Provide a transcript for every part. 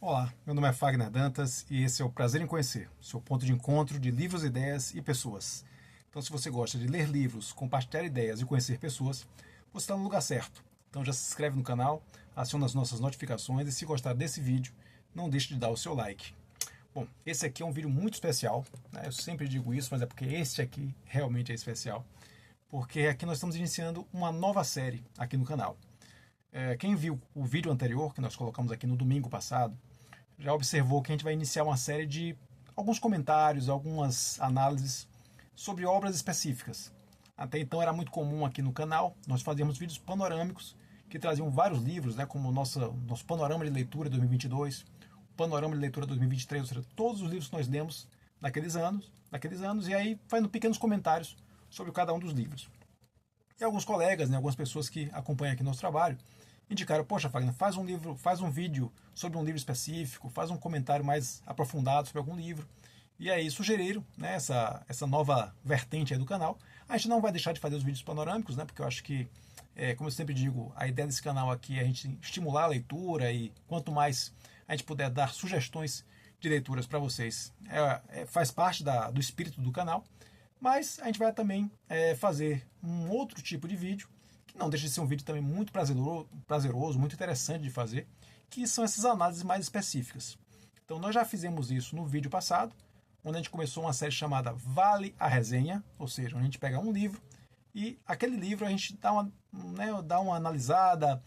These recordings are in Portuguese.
Olá, meu nome é Fagner Dantas e esse é o Prazer em Conhecer, seu ponto de encontro de livros, ideias e pessoas. Então, se você gosta de ler livros, compartilhar ideias e conhecer pessoas, você está no lugar certo. Então já se inscreve no canal, aciona as nossas notificações e se gostar desse vídeo, não deixe de dar o seu like. Bom, esse aqui é um vídeo muito especial, né? Eu sempre digo isso, mas é porque este aqui realmente é especial. Porque aqui nós estamos iniciando uma nova série aqui no canal. Quem viu o vídeo anterior, que nós colocamos aqui no domingo passado, já observou que a gente vai iniciar uma série de alguns comentários, algumas análises sobre obras específicas. Até então era muito comum aqui no canal, nós fazíamos vídeos panorâmicos que traziam vários livros, né, como o nosso panorama de leitura 2022, o panorama de leitura 2023, ou seja, todos os livros que nós lemos naqueles anos, e aí fazendo pequenos comentários sobre cada um dos livros. E alguns colegas, né, algumas pessoas que acompanham aqui nosso trabalho, indicaram, poxa, Fagner, faz um vídeo sobre um livro específico, faz um comentário mais aprofundado sobre algum livro. E aí sugeriram, né, essa nova vertente aí do canal. A gente não vai deixar de fazer os vídeos panorâmicos, né, porque eu acho que, como eu sempre digo, a ideia desse canal aqui é a gente estimular a leitura e quanto mais a gente puder dar sugestões de leituras para vocês, faz parte do espírito do canal. Mas a gente vai também fazer um outro tipo de vídeo, que não deixa de ser um vídeo também muito prazeroso, muito interessante de fazer, que são essas análises mais específicas. Então nós já fizemos isso no vídeo passado, onde a gente começou uma série chamada Vale a Resenha, ou seja, onde a gente pega um livro e aquele livro a gente dá uma analisada,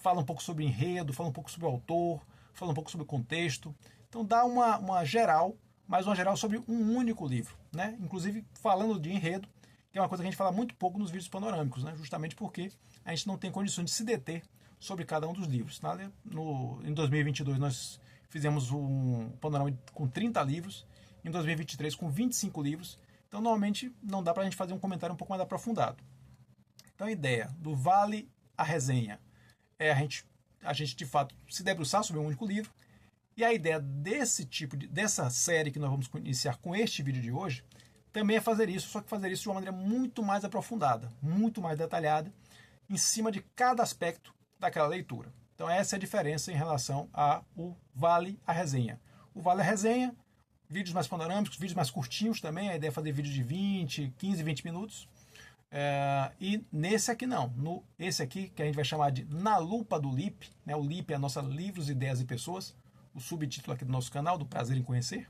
fala um pouco sobre o enredo, fala um pouco sobre o autor, fala um pouco sobre o contexto. Então dá uma geral, mas uma geral sobre um único livro, né? Inclusive falando de enredo, que é uma coisa que a gente fala muito pouco nos vídeos panorâmicos, né? Justamente porque a gente não tem condições de se deter sobre cada um dos livros. Em 2022 nós fizemos um panorama com 30 livros, em 2023 com 25 livros, então normalmente não dá para a gente fazer um comentário um pouco mais aprofundado. Então a ideia do Vale a Resenha é a gente de fato se debruçar sobre um único livro. E a ideia dessa série que nós vamos iniciar com este vídeo de hoje também é fazer isso, só que fazer isso de uma maneira muito mais aprofundada, muito mais detalhada, em cima de cada aspecto daquela leitura. Então essa é a diferença em relação ao Vale a Resenha. O Vale a Resenha, vídeos mais panorâmicos, vídeos mais curtinhos também, a ideia é fazer vídeos de 20, 15, 20 minutos. E nesse aqui não, esse aqui que a gente vai chamar de Na Lupa do LIP, né? O LIP é a nossa Livros, Ideias e Pessoas, o subtítulo aqui do nosso canal, do Prazer em Conhecer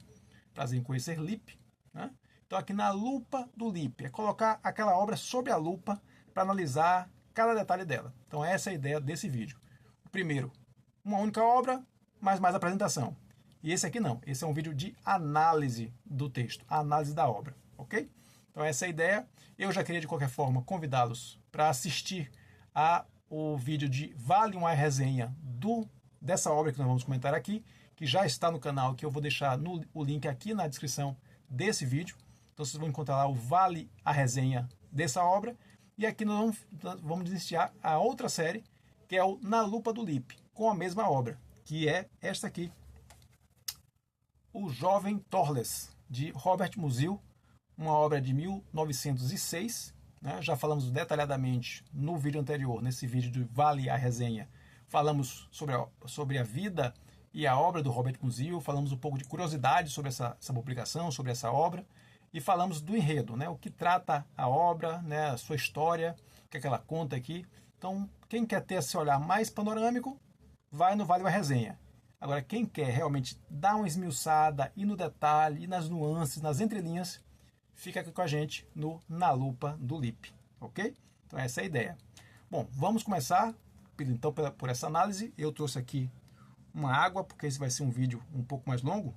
LIP, né? Então aqui na lupa do LIP, é colocar aquela obra sob a lupa para analisar cada detalhe dela. Então essa é a ideia desse vídeo. O primeiro, uma única obra, mas mais apresentação. E esse aqui não, esse é um vídeo de análise do texto, análise da obra, ok? Então essa é a ideia. Eu já queria de qualquer forma convidá-los para assistir o vídeo de Vale uma Resenha dessa obra que nós vamos comentar aqui, que já está no canal, que eu vou deixar o link aqui na descrição desse vídeo. Então vocês vão encontrar lá o Vale a Resenha dessa obra. E aqui nós vamos iniciar a outra série, que é o Na Lupa do LIP, com a mesma obra, que é esta aqui, O Jovem Torles, de Robert Musil, uma obra de 1906. Né? Já falamos detalhadamente no vídeo anterior, nesse vídeo do Vale a Resenha, falamos sobre a vida e a obra do Robert Musil, falamos um pouco de curiosidade sobre essa publicação, sobre essa obra, e falamos do enredo, né, o que trata a obra, né, a sua história, o que é que ela conta aqui. Então, quem quer ter esse olhar mais panorâmico, vai no Vale a Resenha. Agora, quem quer realmente dar uma esmiuçada, ir no detalhe, ir nas nuances, nas entrelinhas, fica aqui com a gente no Na Lupa do LIP, ok? Então essa é a ideia. Bom, vamos começar então por essa análise. Eu trouxe aqui uma água, porque esse vai ser um vídeo um pouco mais longo.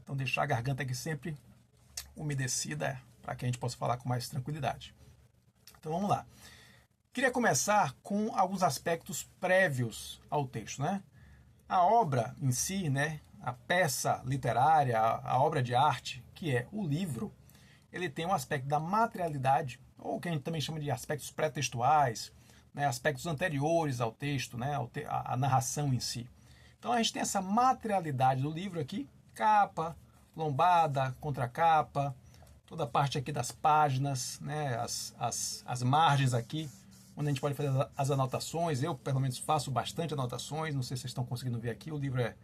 Então deixar a garganta aqui sempre umedecida, para que a gente possa falar com mais tranquilidade. Então vamos lá. Queria começar com alguns aspectos prévios ao texto, né? A obra em si, né, a peça literária, a obra de arte, que é o livro, ele tem um aspecto da materialidade, ou que a gente também chama de aspectos pré-textuais, né, aspectos anteriores ao texto, né, a narração em si. Então a gente tem essa materialidade do livro aqui, capa, lombada, contracapa, toda a parte aqui das páginas, né, as margens aqui, onde a gente pode fazer as anotações. Eu, pelo menos, faço bastante anotações. Não sei se vocês estão conseguindo ver aqui. O livro é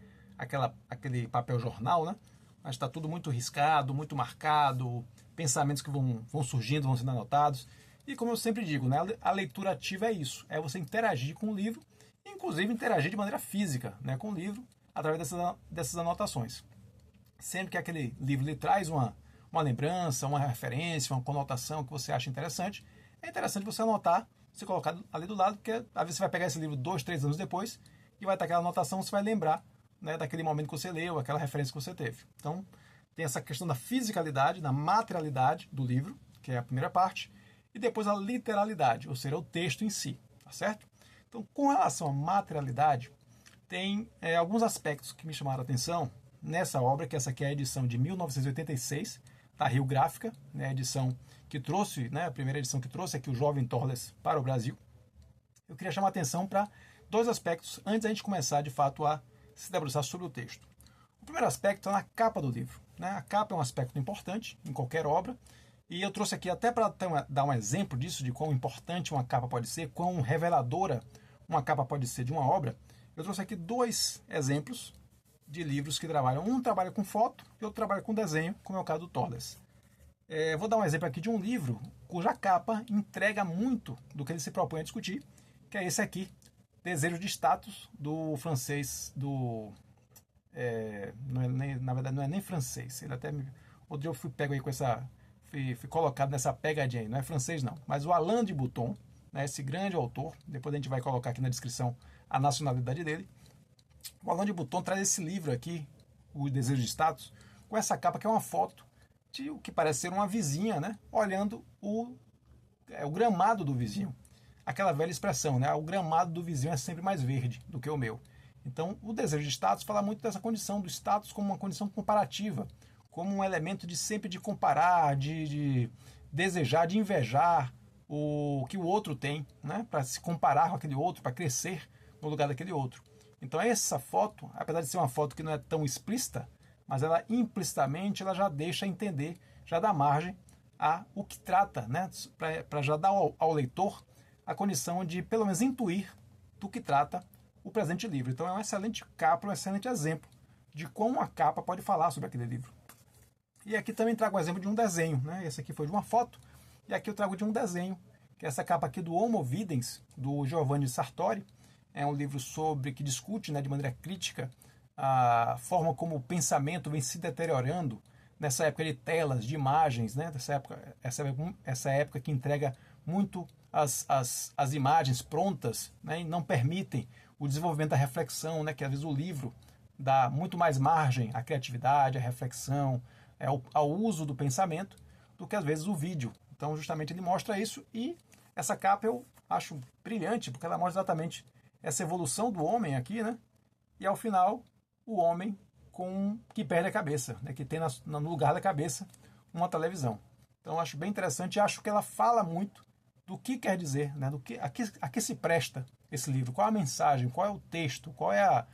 aquele papel jornal, né? Mas está tudo muito riscado, muito marcado, pensamentos que vão surgindo, vão sendo anotados. E como eu sempre digo, né, a leitura ativa é isso, é você interagir com o livro, inclusive interagir de maneira física, né, com o livro, através dessas anotações. Sempre que aquele livro lhe traz uma lembrança, uma referência, uma conotação que você acha interessante, é interessante você anotar, você colocar ali do lado, porque às vezes você vai pegar esse livro 2, 3 anos depois e vai estar aquela anotação, você vai lembrar, né, daquele momento que você leu, aquela referência que você teve. Então, tem essa questão da fisicalidade, da materialidade do livro, que é a primeira parte, e depois a literalidade, ou seja, o texto em si, tá certo? Então, com relação à materialidade, tem alguns aspectos que me chamaram a atenção nessa obra, que essa aqui é a edição de 1986, da Rio Gráfica, né, a edição que trouxe, né, a primeira edição que trouxe aqui o Jovem Torles para o Brasil. Eu queria chamar a atenção para dois aspectos antes da gente começar, de fato, a se debruçar sobre o texto. O primeiro aspecto é na capa do livro, né? A capa é um aspecto importante em qualquer obra, e eu trouxe aqui até para dar um exemplo disso, de quão importante uma capa pode ser, quão reveladora uma capa pode ser de uma obra. Eu trouxe aqui dois exemplos de livros que trabalham. Um trabalha com foto e outro trabalha com desenho, como é o caso do Torles. Vou dar um exemplo aqui de um livro cuja capa entrega muito do que ele se propõe a discutir, que é esse aqui, Desejo de Status, do francês, na verdade não é nem francês, ele até outro dia eu fui pego aí com essa, fui colocado nessa pegadinha aí, não é francês não, mas o Alain de Botton, né, esse grande autor, depois a gente vai colocar aqui na descrição a nacionalidade dele. O Alain de Botton traz esse livro aqui, O Desejo de Status, com essa capa que é uma foto de o que parece ser uma vizinha, né, olhando o gramado do vizinho. Aquela velha expressão, né? O gramado do vizinho é sempre mais verde do que o meu. Então, o desejo de status fala muito dessa condição do status como uma condição comparativa, como um elemento de comparar, de desejar, de invejar o que o outro tem, né? Para se comparar com aquele outro, para crescer no lugar daquele outro. Então, essa foto, apesar de ser uma foto que não é tão explícita, mas ela implicitamente ela já deixa entender, já dá margem a o que trata, né? Para já dar ao leitor a condição de, pelo menos, intuir do que trata o presente livro. Então é um excelente capa, um excelente exemplo de como a capa pode falar sobre aquele livro. E aqui também trago o exemplo de um desenho, né? Esse aqui foi de uma foto, e aqui eu trago de um desenho, que é essa capa aqui do Homo Videns, do Giovanni Sartori. É um livro que discute, né, de maneira crítica a forma como o pensamento vem se deteriorando nessa época de telas, de imagens, né? Essa época que entrega muito as imagens prontas, né, e não permitem o desenvolvimento da reflexão, né, que às vezes o livro dá muito mais margem à criatividade, à reflexão, ao uso do pensamento, do que às vezes o vídeo. Então justamente ele mostra isso, e essa capa eu acho brilhante, porque ela mostra exatamente essa evolução do homem aqui, né, e ao final o homem que perde a cabeça, né, que tem no lugar da cabeça uma televisão. Então eu acho bem interessante, e acho que ela fala muito do que quer dizer, né? A que se presta esse livro, qual a mensagem, qual é o texto, qual é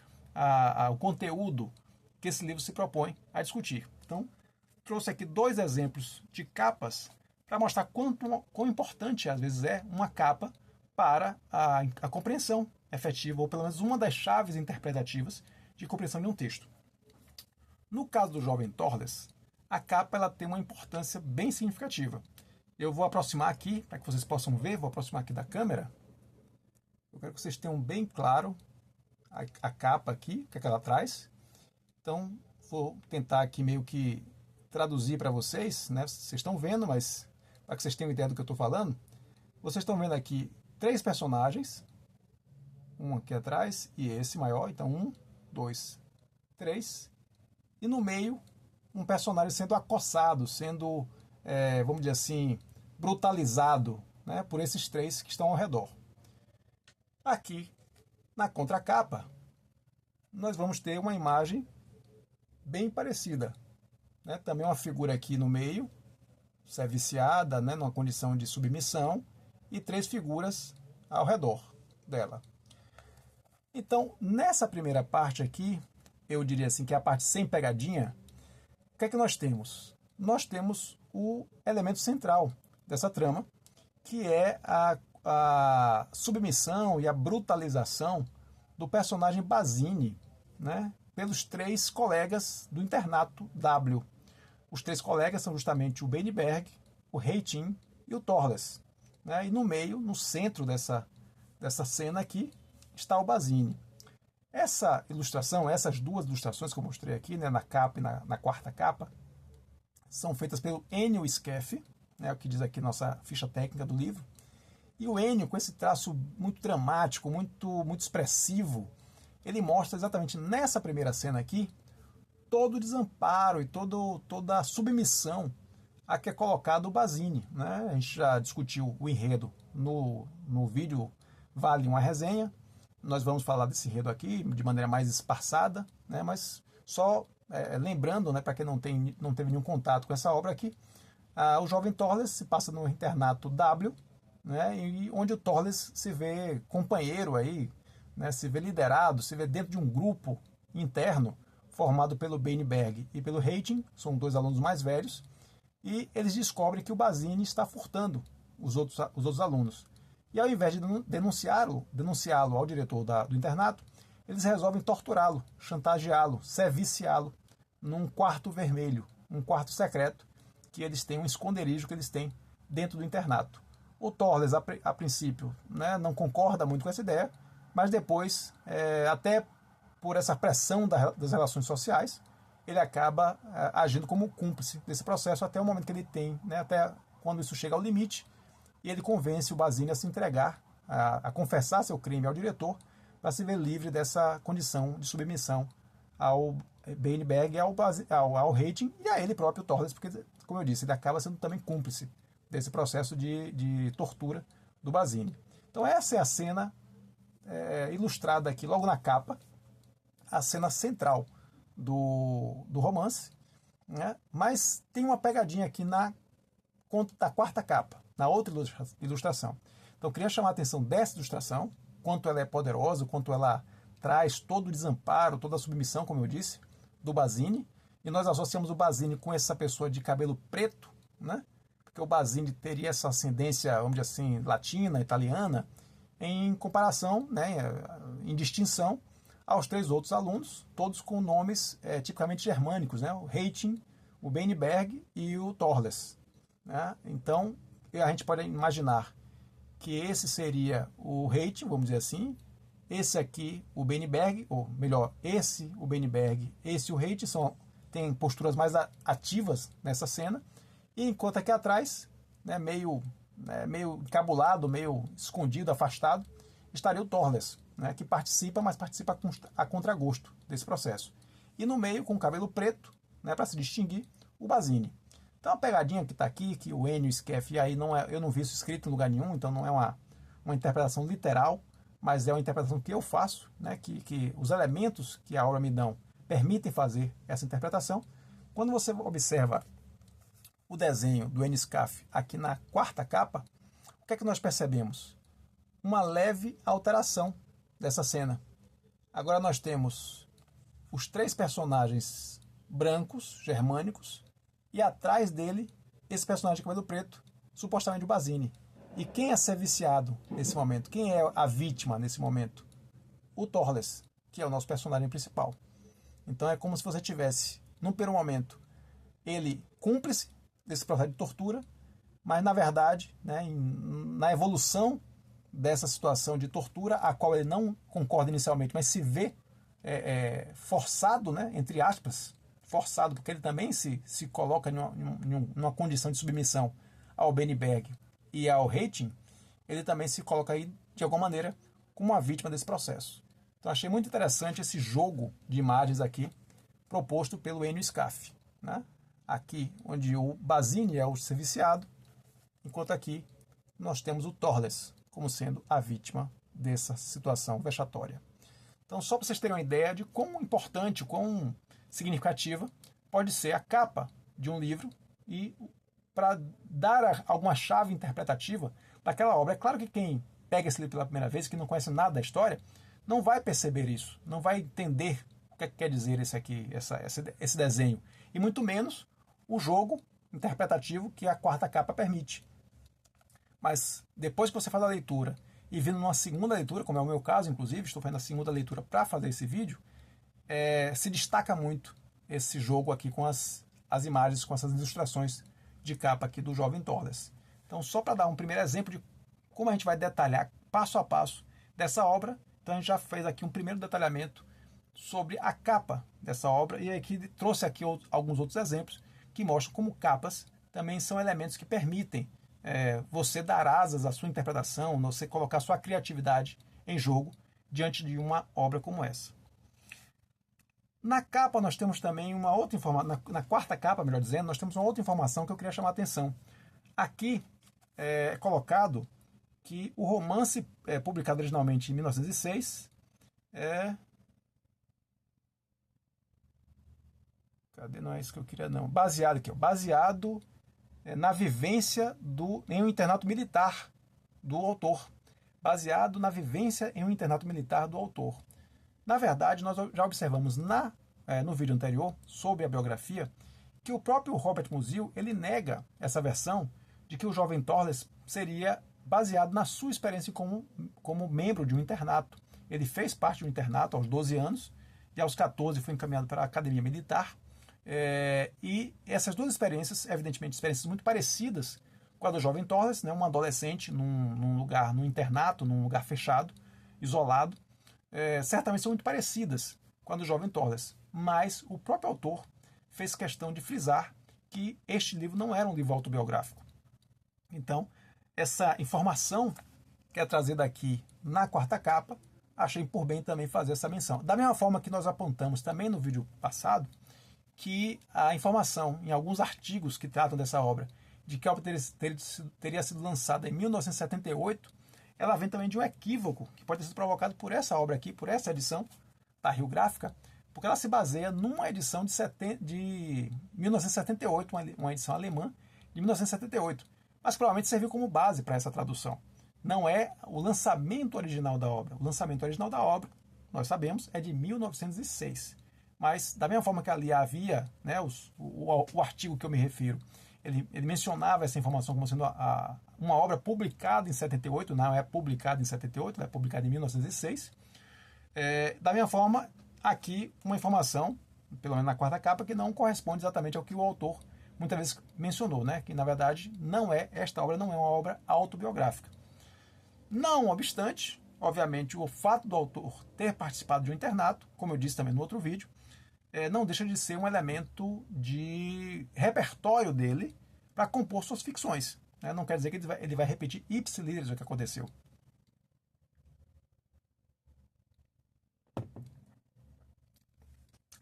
o conteúdo que esse livro se propõe a discutir. Então, trouxe aqui dois exemplos de capas para mostrar quão importante às vezes é uma capa para a compreensão efetiva, ou pelo menos uma das chaves interpretativas de compreensão de um texto. No caso do Jovem Torles, a capa ela tem uma importância bem significativa. Eu vou aproximar aqui, para que vocês possam ver, vou aproximar aqui da câmera. Eu quero que vocês tenham bem claro a capa aqui, o que é que ela traz. Então, vou tentar aqui meio que traduzir para vocês, né? Vocês estão vendo, mas para que vocês tenham ideia do que eu estou falando, vocês estão vendo aqui 3 personagens, um aqui atrás e esse maior, então 1, 2, 3, e no meio um personagem sendo acossado, sendo, vamos dizer assim, brutalizado, né, por esses 3 que estão ao redor. Aqui, na contracapa, nós vamos ter uma imagem bem parecida, né? Também uma figura aqui no meio, serviciada, né, numa condição de submissão, e 3 figuras ao redor dela. Então, nessa primeira parte aqui, eu diria assim que é a parte sem pegadinha. O que é que nós temos? Nós temos o elemento central dessa trama, que é a submissão e a brutalização do personagem Basini, né, pelos 3 colegas do internato W. Os 3 colegas são justamente o Beinberg, o Reitin e o Torles. Né, e no meio, no centro dessa cena aqui, está o Basini. Essa ilustração, essas 2 ilustrações que eu mostrei aqui, né, na capa e na quarta capa, são feitas pelo Ennio Scaff, né, o que diz aqui nossa ficha técnica do livro. E o Ennio, com esse traço muito dramático, muito expressivo, ele mostra exatamente nessa primeira cena aqui todo o desamparo e toda a submissão a que é colocado o Basini. Né? A gente já discutiu o enredo no vídeo Vale uma Resenha. Nós vamos falar desse enredo aqui de maneira mais esparçada, né? Mas só lembrando, né, para quem não teve nenhum contato com essa obra aqui, o jovem Torles se passa no internato W, né, e onde o Torles se vê companheiro aí, né, se vê liderado, se vê dentro de um grupo interno formado pelo Beinberg e pelo Reitin, são 2 alunos mais velhos, e eles descobrem que o Basini está furtando os outros alunos. E ao invés de denunciá-lo ao diretor do internato, eles resolvem torturá-lo, chantageá-lo, seviciá-lo num quarto vermelho, um quarto secreto, que eles têm, um esconderijo que eles têm dentro do internato. O Torles, a princípio, né, não concorda muito com essa ideia, mas depois, até por essa pressão das relações sociais, ele acaba agindo como cúmplice desse processo até o momento que ele tem, né, até quando isso chega ao limite, e ele convence o Basini a se entregar, a confessar seu crime ao diretor, para se ver livre dessa condição de submissão ao Beinberg, ao Reitin e a ele próprio, Torles, porque, como eu disse, ele acaba sendo também cúmplice desse processo de tortura do Basini. Então essa é a cena ilustrada aqui logo na capa, a cena central do romance, né? Mas tem uma pegadinha aqui da quarta capa, na outra ilustração. Então eu queria chamar a atenção dessa ilustração, quanto ela é poderosa, quanto ela traz todo o desamparo, toda a submissão, como eu disse, do Basini, e nós associamos o Basini com essa pessoa de cabelo preto, né? Porque o Basini teria essa ascendência, vamos dizer assim, latina, italiana, em comparação, né, em distinção aos 3 outros alunos, todos com nomes tipicamente germânicos, né? O Reitin, o Beinberg e o Torles. Né? Então, a gente pode imaginar que esse seria o Reitin, vamos dizer assim, esse aqui o Beinberg, ou melhor, esse o Beinberg, esse o Reitin, tem posturas mais ativas nessa cena, e enquanto aqui atrás, né, meio encabulado, meio escondido, afastado, estaria o Torles, né, que participa, mas participa a contragosto desse processo. E no meio, com o cabelo preto, né, para se distinguir, o Basini. Então a pegadinha que está aqui, que o Ennio Scaff, e aí eu não vi isso escrito em lugar nenhum, então não é uma interpretação literal, mas é uma interpretação que eu faço, né, que os elementos que a obra me dão permitem fazer essa interpretação. Quando você observa o desenho do Ennio Scaff aqui na quarta capa, o que é que nós percebemos? Uma leve alteração dessa cena. Agora nós temos os 3 personagens brancos, germânicos, e atrás dele, esse personagem de cabelo preto, supostamente o Basini. E quem é ser viciado nesse momento? Quem é a vítima nesse momento? O Torles, que é o nosso personagem principal. Então é como se você tivesse, num primeiro momento, ele cúmplice desse processo de tortura, mas na verdade, né, na evolução dessa situação de tortura, a qual ele não concorda inicialmente, mas se vê forçado, né, entre aspas, forçado, porque ele também se coloca numa condição de submissão ao Beinberg e ao Reitin, ele também se coloca aí, de alguma maneira, como uma vítima desse processo. Então achei muito interessante esse jogo de imagens aqui, proposto pelo Ennio Scaff. Né? Aqui, onde o Basini é o ser viciado, enquanto aqui nós temos o Torles como sendo a vítima dessa situação vexatória. Então, só para vocês terem uma ideia de quão importante, quão significativa pode ser a capa de um livro e para dar alguma chave interpretativa daquela obra. É claro que quem pega esse livro pela primeira vez, que não conhece nada da história, não vai perceber isso, não vai entender o que quer dizer esse desenho, e muito menos o jogo interpretativo que a quarta capa permite. Mas depois que você faz a leitura e vindo numa segunda leitura, como é o meu caso, inclusive, estou fazendo a segunda leitura para fazer esse vídeo, se destaca muito esse jogo aqui com as imagens, com essas ilustrações de capa aqui do Jovem Torres. Então, só para dar um primeiro exemplo de como a gente vai detalhar passo a passo dessa obra, então a gente já fez aqui um primeiro detalhamento sobre a capa dessa obra e aqui trouxe aqui alguns outros exemplos que mostram como capas também são elementos que permitem você dar asas à sua interpretação, você colocar sua criatividade em jogo diante de uma obra como essa. Na capa nós temos também uma outra informação, na quarta capa, melhor dizendo, nós temos uma outra informação que eu queria chamar a atenção. Aqui é colocado que o romance publicado originalmente em 1906 Cadê? Não é isso que eu queria, não. Baseado aqui, ó, baseado na vivência em um internato militar do autor. Baseado na vivência em um internato militar do autor. Na verdade, nós já observamos no vídeo anterior, sobre a biografia, que o próprio Robert Musil, ele nega essa versão de que o jovem Torres seria baseado na sua experiência como membro de um internato. Ele fez parte de um internato aos 12 anos e aos 14 foi encaminhado para a academia militar. E essas duas experiências, evidentemente, experiências muito parecidas com a do jovem Torres, né, um adolescente num internato, num lugar fechado, isolado, certamente são muito parecidas com a do jovem Torres, mas o próprio autor fez questão de frisar que este livro não era um livro autobiográfico. Então, essa informação que é trazida aqui na quarta capa, achei por bem também fazer essa menção. Da mesma forma que nós apontamos também no vídeo passado, que a informação em alguns artigos que tratam dessa obra, de que a obra teria sido lançada em 1978, ela vem também de um equívoco que pode ter sido provocado por essa obra aqui, por essa edição da Rio Gráfica, porque ela se baseia numa edição de 1978, uma edição alemã de 1978, mas provavelmente serviu como base para essa tradução. Não é o lançamento original da obra. O lançamento original da obra, nós sabemos, é de 1906. Mas, da mesma forma que ali havia, né, o artigo que eu me refiro, ele mencionava essa informação como sendo uma obra publicada em 78, não é publicada em 78, ela é publicada em 1906. Da mesma forma, aqui uma informação, pelo menos na quarta capa, que não corresponde exatamente ao que o autor muitas vezes mencionou, né, que na verdade esta obra não é uma obra autobiográfica. Não obstante, obviamente, o fato do autor ter participado de um internato, como eu disse também no outro vídeo, não deixa de ser um elemento de repertório dele para compor suas ficções. Não quer dizer que ele vai repetir ipsiliteris o que aconteceu.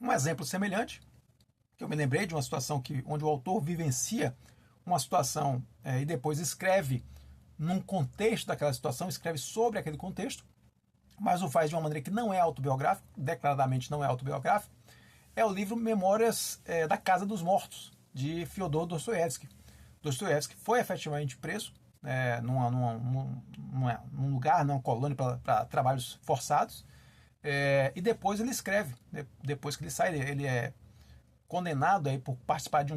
Um exemplo semelhante, que eu me lembrei de uma situação onde o autor vivencia uma situação e depois escreve num contexto daquela situação, escreve sobre aquele contexto, mas o faz de uma maneira que não é autobiográfica, declaradamente não é autobiográfica, é o livro Memórias da Casa dos Mortos, de Fyodor Dostoiévski. Dostoiévski foi efetivamente preso num lugar, numa colônia para trabalhos forçados, e depois ele escreve, depois que ele sai, ele é condenado aí por participar de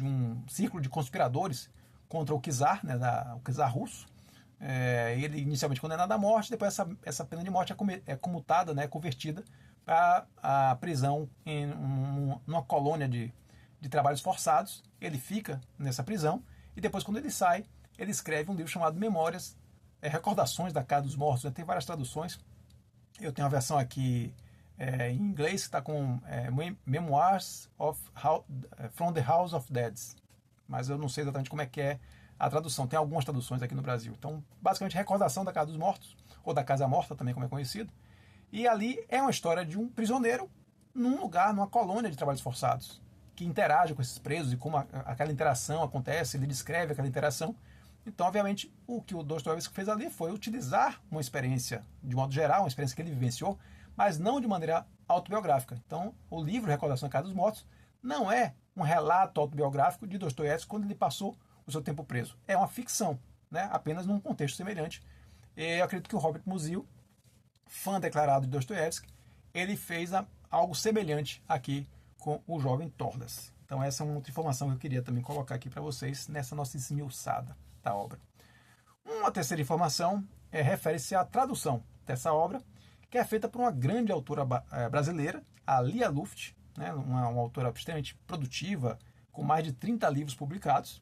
um círculo de conspiradores contra o czar, né, o czar russo. Ele inicialmente condenado à morte, depois essa pena de morte é comutada, né, convertida para a prisão numa colônia de trabalhos forçados. Ele fica nessa prisão e depois, quando ele sai, ele escreve um livro chamado Memórias, Recordações da Casa dos Mortos, né? Tem várias traduções. Eu tenho a versão aqui em inglês que está com Memoirs from the House of Dead, mas eu não sei exatamente como é que é a tradução. Tem algumas traduções aqui no Brasil. Então, basicamente, Recordação da Casa dos Mortos, ou da Casa Morta também, como é conhecido. E ali é uma história de um prisioneiro num lugar, numa colônia de trabalhos forçados, que interage com esses presos e como aquela interação acontece, ele descreve aquela interação. Então, obviamente, o que o Dostoiévski fez ali foi utilizar uma experiência, de modo geral, uma experiência que ele vivenciou, mas não de maneira autobiográfica. Então, o livro Recordação da Casa dos Mortos não é um relato autobiográfico de Dostoiévski quando ele passou o seu tempo preso. É uma ficção, né? Apenas num contexto semelhante. Eu acredito que o Robert Musil, fã declarado de Dostoiévski, ele fez algo semelhante aqui com o jovem Tordas. Então essa é uma outra informação que eu queria também colocar aqui para vocês nessa nossa esmiuçada da obra. Uma terceira informação refere-se à tradução dessa obra, que é feita por uma grande autora brasileira, a Lia Luft, né, uma autora extremamente produtiva, com mais de 30 livros publicados.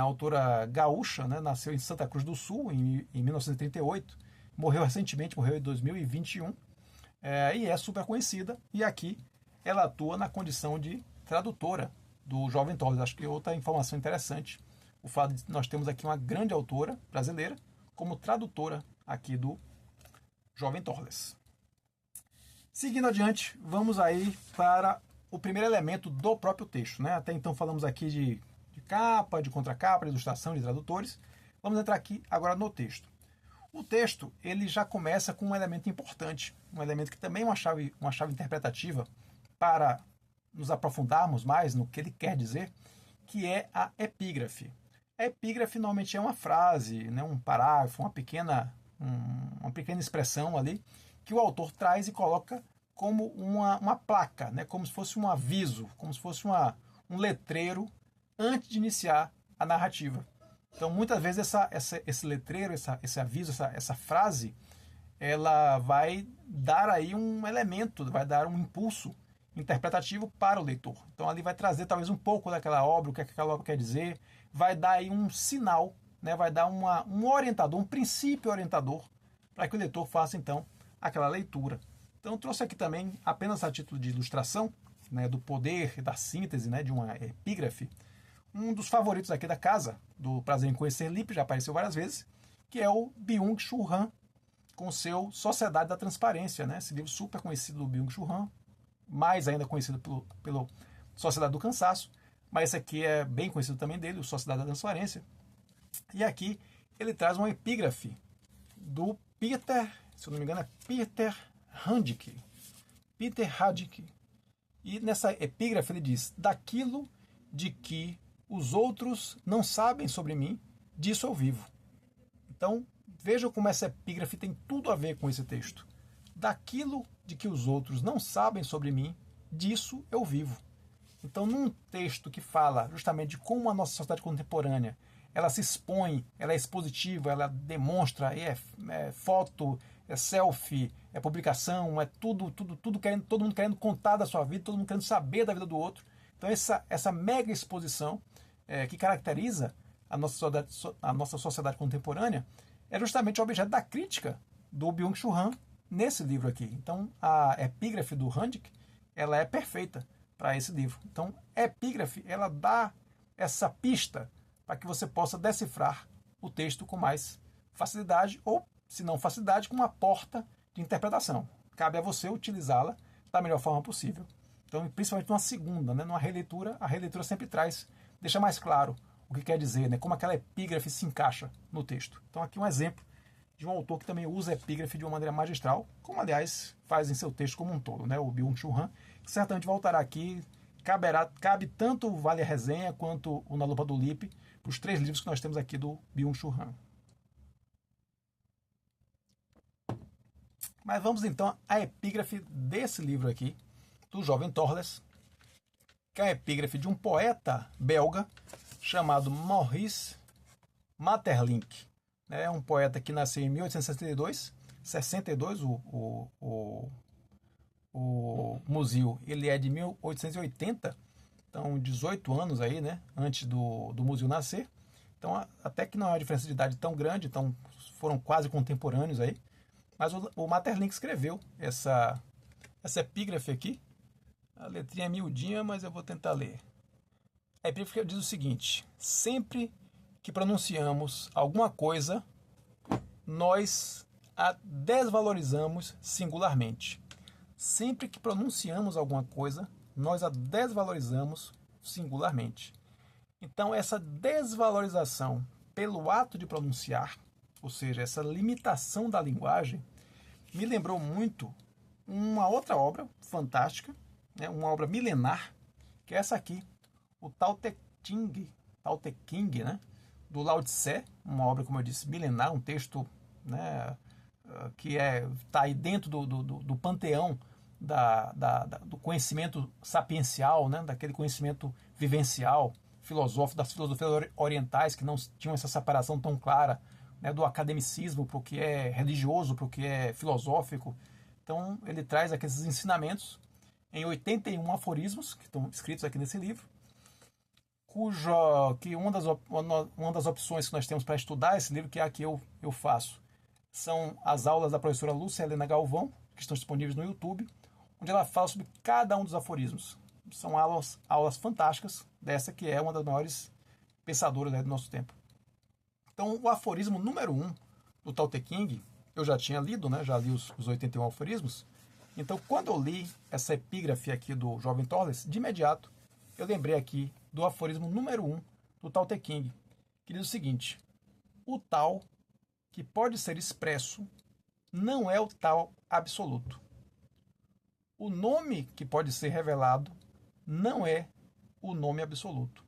Autora gaúcha, né, nasceu em Santa Cruz do Sul em 1938, morreu recentemente, morreu em 2021, e é super conhecida, e aqui ela atua na condição de tradutora do Jovem Torres. Acho que é outra informação interessante, o fato de nós temos aqui uma grande autora brasileira como tradutora aqui do Jovem Torres. Seguindo adiante, vamos aí para o primeiro elemento do próprio texto, né? Até então falamos aqui de capa, de contracapa, de ilustração, de tradutores. Vamos entrar aqui agora no texto. O texto ele já começa com um elemento importante, um elemento que também é uma chave interpretativa para nos aprofundarmos mais no que ele quer dizer, que é a epígrafe. A epígrafe normalmente é uma frase, né, um parágrafo, uma pequena expressão ali que o autor traz e coloca como uma placa, né, como se fosse um aviso, como se fosse um letreiro antes de iniciar a narrativa. Então, muitas vezes esse letreiro, esse aviso, essa frase, ela vai dar aí um elemento, vai dar um impulso interpretativo para o leitor. Então, ali vai trazer talvez um pouco daquela obra, o que aquela obra quer dizer, vai dar aí um sinal, né, vai dar um orientador, um princípio orientador, para que o leitor faça, então, aquela leitura. Então, eu trouxe aqui também, apenas a título de ilustração, né, do poder, da síntese, né, de uma epígrafe, um dos favoritos aqui da casa, do Prazer em Conhecer Lippe, já apareceu várias vezes, que é o Byung-Chul Han, com seu Sociedade da Transparência, né? Esse livro super conhecido do Byung-Chul Han, mais ainda conhecido pelo Sociedade do Cansaço, mas esse aqui é bem conhecido também dele, o Sociedade da Transparência. E aqui ele traz uma epígrafe do Peter, se eu não me engano é Peter Handke. Peter Handke. E nessa epígrafe ele diz: daquilo de que os outros não sabem sobre mim, disso eu vivo. Então, vejam como essa epígrafe tem tudo a ver com esse texto. Daquilo de que os outros não sabem sobre mim, disso eu vivo. Então, num texto que fala justamente de como a nossa sociedade contemporânea ela se expõe, ela é expositiva, ela demonstra, é foto, é selfie, é publicação, é tudo querendo, todo mundo querendo contar da sua vida, todo mundo querendo saber da vida do outro. Então, essa mega exposição que caracteriza a nossa sociedade contemporânea é justamente o objeto da crítica do Byung-Chul Han nesse livro aqui. Então, a epígrafe do Handke, ela é perfeita para esse livro. Então, a epígrafe, ela dá essa pista para que você possa decifrar o texto com mais facilidade ou, se não facilidade, com uma porta de interpretação. Cabe a você utilizá-la da melhor forma possível. Então, principalmente numa segunda, né, numa releitura, a releitura sempre deixa mais claro o que quer dizer, né, como aquela epígrafe se encaixa no texto. Então, aqui um exemplo de um autor que também usa a epígrafe de uma maneira magistral, como, aliás, faz em seu texto como um todo, né, o Byung-Chul Han, que certamente voltará aqui, cabe tanto o Vale a Resenha quanto o Na Lupa do Lippe, para os 3 livros que nós temos aqui do Byung-Chul Han. Mas vamos então à epígrafe desse livro aqui, do Jovem Torles, que é a epígrafe de um poeta belga chamado Maurice Maeterlinck. É um poeta que nasceu em 1862, o Musil ele é de 1880, então 18 anos aí, né, antes do Musil nascer. Então até que não é uma diferença de idade tão grande, então foram quase contemporâneos aí. Mas o Maeterlinck escreveu essa epígrafe aqui. A letrinha é miudinha, mas eu vou tentar ler. A epígrafe diz o seguinte: sempre que pronunciamos alguma coisa, nós a desvalorizamos singularmente. Sempre que pronunciamos alguma coisa, nós a desvalorizamos singularmente. Então, essa desvalorização pelo ato de pronunciar, ou seja, essa limitação da linguagem, me lembrou muito uma outra obra fantástica, né, uma obra milenar, que é essa aqui, o Tao Te Ching, né, do Lao Tse, uma obra, como eu disse, milenar, um texto, né, que está aí dentro do panteão do conhecimento sapiencial, né, daquele conhecimento vivencial, filosófico, das filosofias orientais, que não tinham essa separação tão clara né, do academicismo para o que é religioso, para o que é filosófico. Então, ele traz aqueles ensinamentos em 81 aforismos, que estão escritos aqui nesse livro, que uma das opções que nós temos para estudar esse livro, que é a que eu faço, são as aulas da professora Lúcia Helena Galvão, que estão disponíveis no YouTube, onde ela fala sobre cada um dos aforismos. São aulas fantásticas, dessa que é uma das maiores pensadoras, né, do nosso tempo. Então, o aforismo número 1 do Tao Te Ching, eu já tinha lido, né, já li os 81 aforismos. Então, quando eu li essa epígrafe aqui do Jovem Torles, de imediato, eu lembrei aqui do aforismo número 1 do Tao Te Ching, que diz o seguinte: o Tao que pode ser expresso não é o Tao absoluto. O nome que pode ser revelado não é o nome absoluto.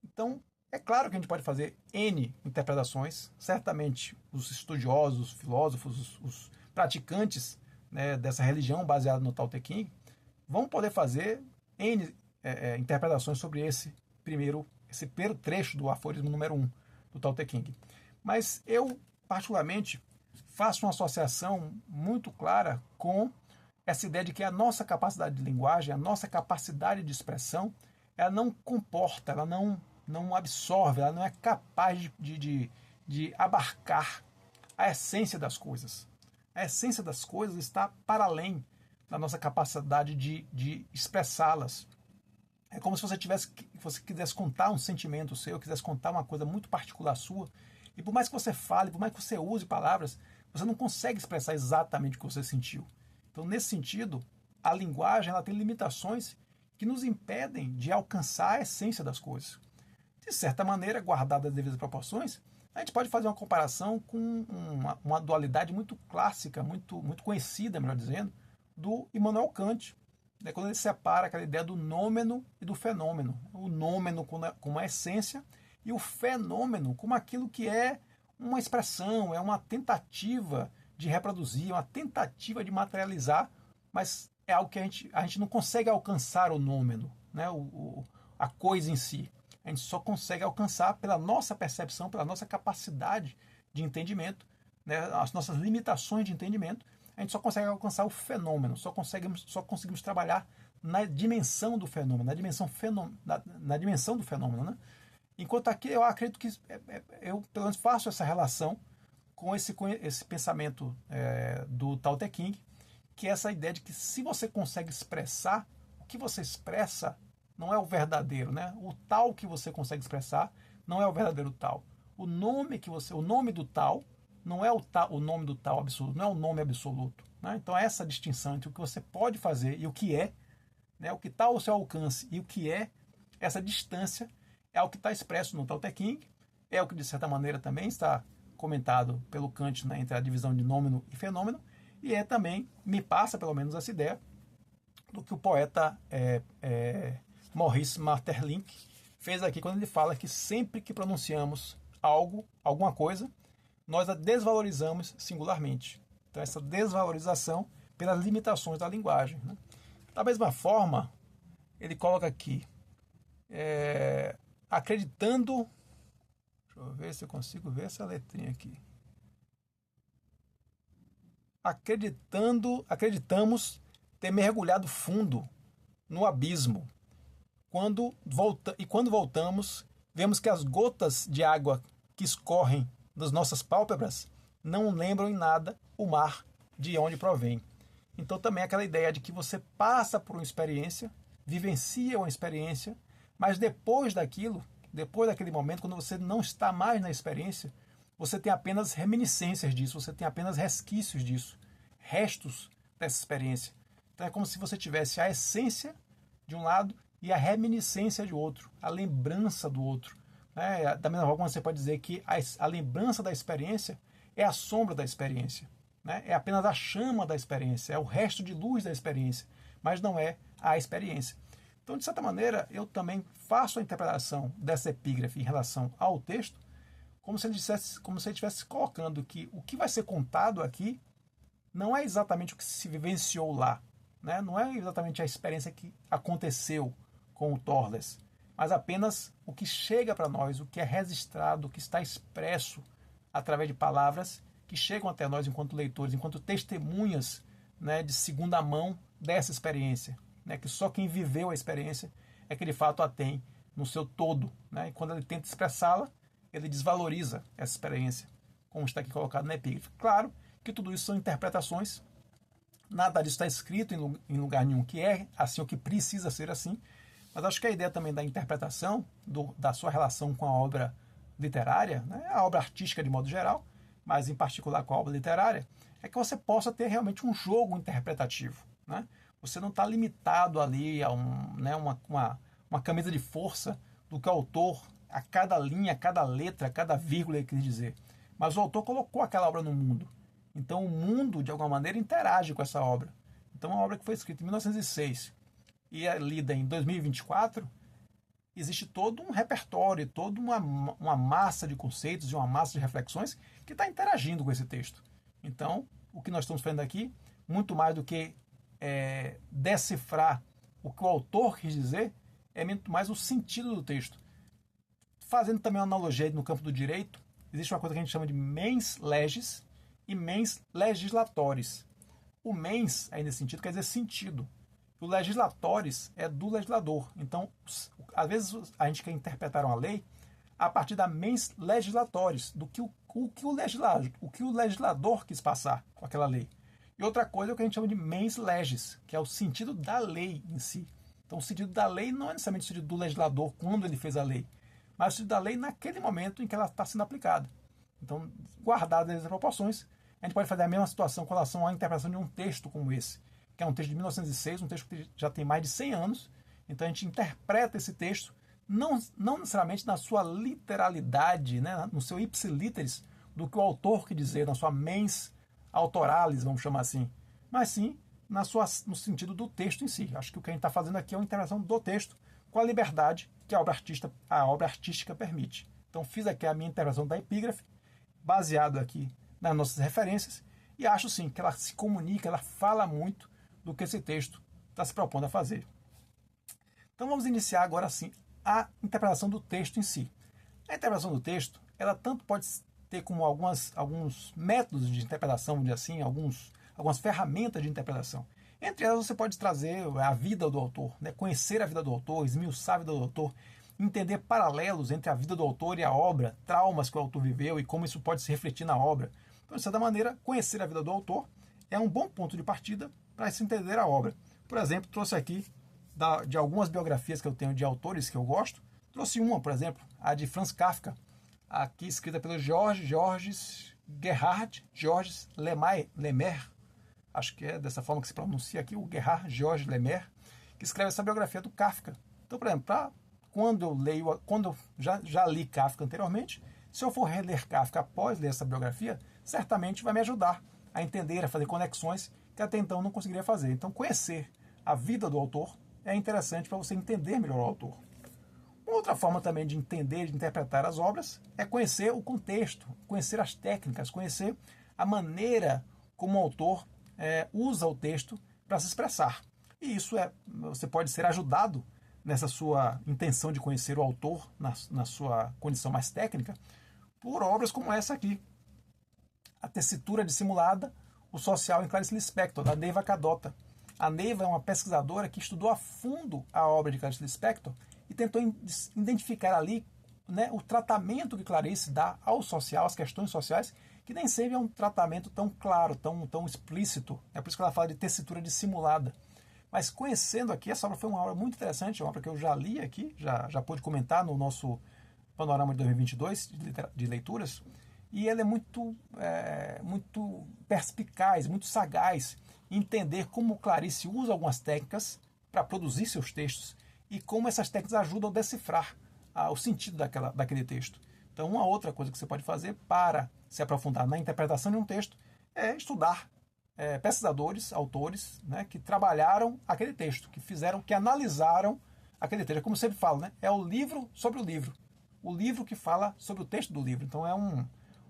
Então, é claro que a gente pode fazer N interpretações. Certamente os estudiosos, os filósofos, os praticantes, né, dessa religião baseada no Tao Te Ching vão poder fazer N interpretações sobre esse primeiro trecho do aforismo número 1 do Tao Te Ching. Mas eu, particularmente, faço uma associação muito clara com essa ideia de que a nossa capacidade de linguagem, a nossa capacidade de expressão, ela não comporta, ela não absorve, ela não é capaz de abarcar a essência das coisas. A essência das coisas está para além da nossa capacidade de expressá-las. É como se você quisesse contar um sentimento seu, quisesse contar uma coisa muito particular sua, e por mais que você fale, por mais que você use palavras, você não consegue expressar exatamente o que você sentiu. Então, nesse sentido, a linguagem ela tem limitações que nos impedem de alcançar a essência das coisas. De certa maneira, guardadas as devidas proporções, a gente pode fazer uma comparação com uma dualidade muito clássica, muito conhecida, melhor dizendo, do Immanuel Kant, né, quando ele separa aquela ideia do nômeno e do fenômeno. O nômeno como a essência e o fenômeno como aquilo que é uma expressão, é uma tentativa de reproduzir, uma tentativa de materializar, mas é algo que a gente não consegue alcançar o nômeno, né, a coisa em si. A gente só consegue alcançar pela nossa percepção, pela nossa capacidade de entendimento, né, as nossas limitações de entendimento. A gente só consegue alcançar o fenômeno, só conseguimos trabalhar na dimensão do fenômeno, na dimensão do fenômeno, né? Enquanto aqui eu acredito que eu pelo menos faço essa relação com esse pensamento do Tao Te Ching, que é essa ideia de que se você consegue expressar, o que você expressa não é o verdadeiro, né? O tal que você consegue expressar não é o verdadeiro tal. O nome do tal não é o nome do tal absoluto, não é o nome absoluto, né? Então essa distinção entre o que você pode fazer e o que é, né? O que está ao seu alcance e o que é, essa distância é o que está expresso no Tao Te Ching, é o que de certa maneira também está comentado pelo Kant, né, entre a divisão de nômeno e fenômeno, e também me passa pelo menos essa ideia do que o poeta Maurice Maeterlinck fez aqui quando ele fala que sempre que pronunciamos alguma coisa, nós a desvalorizamos singularmente. Então essa desvalorização pelas limitações da linguagem, né? Da mesma forma, ele coloca aqui, acreditando, deixa eu ver se eu consigo ver essa letrinha aqui. Acreditamos ter mergulhado fundo no abismo. Quando voltamos, vemos que as gotas de água que escorrem das nossas pálpebras não lembram em nada o mar de onde provém. Então também é aquela ideia de que você passa por uma experiência, vivencia uma experiência, mas depois daquele momento, quando você não está mais na experiência, você tem apenas reminiscências disso, você tem apenas resquícios disso, restos dessa experiência. Então é como se você tivesse a essência de um lado e a reminiscência de outro, a lembrança do outro. Né? Da mesma forma, você pode dizer que a lembrança da experiência é a sombra da experiência, né? É apenas a chama da experiência, é o resto de luz da experiência, mas não é a experiência. Então, de certa maneira, eu também faço a interpretação dessa epígrafe em relação ao texto, como se ele estivesse colocando que o que vai ser contado aqui não é exatamente o que se vivenciou lá, né? Não é exatamente a experiência que aconteceu com o Torles, mas apenas o que chega para nós, o que é registrado, o que está expresso através de palavras que chegam até nós enquanto leitores, enquanto testemunhas, né, de segunda mão dessa experiência, né, que só quem viveu a experiência é que de fato a tem no seu todo, né, e quando ele tenta expressá-la, ele desvaloriza essa experiência, como está aqui colocado na epígrafe. Claro que tudo isso são interpretações, nada disso está escrito em lugar nenhum que é assim ou que precisa ser assim, mas acho que a ideia também da interpretação, da sua relação com a obra literária, né, a obra artística de modo geral, mas em particular com a obra literária, é que você possa ter realmente um jogo interpretativo. Né? Você não está limitado ali a uma camisa de força do que o autor, a cada linha, a cada letra, a cada vírgula ele quis dizer. Mas o autor colocou aquela obra no mundo. Então o mundo, de alguma maneira, interage com essa obra. Então uma obra que foi escrita em 1906 e é lida em 2024, existe todo um repertório, toda uma massa de conceitos e uma massa de reflexões que está interagindo com esse texto. Então, o que nós estamos fazendo aqui, muito mais do que decifrar o que o autor quis dizer, é muito mais o sentido do texto. Fazendo também uma analogia no campo do direito, existe uma coisa que a gente chama de mens legis e mens legislatores. O mens, aí nesse sentido, quer dizer sentido. O legislatores é do legislador. Então, às vezes a gente quer interpretar uma lei a partir da mens legislatores, do que o legislador quis passar com aquela lei. E outra coisa é o que a gente chama de mens legis, que é o sentido da lei em si. Então, o sentido da lei não é necessariamente o sentido do legislador quando ele fez a lei, mas o sentido da lei naquele momento em que ela está sendo aplicada. Então, guardadas as proporções, a gente pode fazer a mesma situação com relação à interpretação de um texto como esse, que é um texto de 1906, um texto que já tem mais de 100 anos. Então a gente interpreta esse texto não necessariamente na sua literalidade, né, no seu ipsiliteris, do que o autor quer dizer, na sua mens autoralis, vamos chamar assim, mas sim no sentido do texto em si. Acho que o que a gente está fazendo aqui é uma interpretação do texto com a liberdade que a obra artística permite. Então fiz aqui a minha interpretação da epígrafe, baseado aqui nas nossas referências, e acho sim que ela se comunica, ela fala muito do que esse texto está se propondo a fazer. Então vamos iniciar agora sim a interpretação do texto em si. A interpretação do texto, ela tanto pode ter como alguns métodos de interpretação, vamos dizer assim, algumas ferramentas de interpretação. Entre elas você pode trazer a vida do autor, né? Conhecer a vida do autor, esmiuçar a vida do autor, entender paralelos entre a vida do autor e a obra, traumas que o autor viveu e como isso pode se refletir na obra. Então, de certa maneira, conhecer a vida do autor é um bom ponto de partida para se entender a obra. Por exemplo, trouxe aqui de algumas biografias que eu tenho de autores que eu gosto, trouxe uma, por exemplo, a de Franz Kafka, aqui escrita pelo Georges Lemaire, acho que é dessa forma que se pronuncia aqui, o Gerhard Georges Lemaire, que escreve essa biografia do Kafka. Então, por exemplo, quando eu já li Kafka anteriormente, se eu for reler Kafka após ler essa biografia, certamente vai me ajudar a entender, a fazer conexões que até então não conseguiria fazer. Então, conhecer a vida do autor é interessante para você entender melhor o autor. Uma outra forma também de entender, de interpretar as obras, é conhecer o contexto, conhecer as técnicas, conhecer a maneira como o autor usa o texto para se expressar. E isso você pode ser ajudado nessa sua intenção de conhecer o autor na sua condição mais técnica por obras como essa aqui. A Tessitura Dissimulada, o Social em Clarice Lispector, da Neiva Cadota. A Neiva é uma pesquisadora que estudou a fundo a obra de Clarice Lispector e tentou identificar ali, né, o tratamento que Clarice dá ao social, às questões sociais, que nem sempre é um tratamento tão claro, tão explícito. É por isso que ela fala de tessitura dissimulada. Mas conhecendo aqui, essa obra foi uma obra muito interessante, uma obra que eu já li aqui, já pude comentar no nosso panorama de 2022 de leituras, e ela é muito perspicaz, muito sagaz em entender como Clarice usa algumas técnicas para produzir seus textos e como essas técnicas ajudam a decifrar o sentido daquele texto. Então, uma outra coisa que você pode fazer para se aprofundar na interpretação de um texto é estudar pesquisadores, autores, né, que trabalharam aquele texto, que analisaram aquele texto. Como sempre falo, né, é o livro sobre o livro que fala sobre o texto do livro. Então, é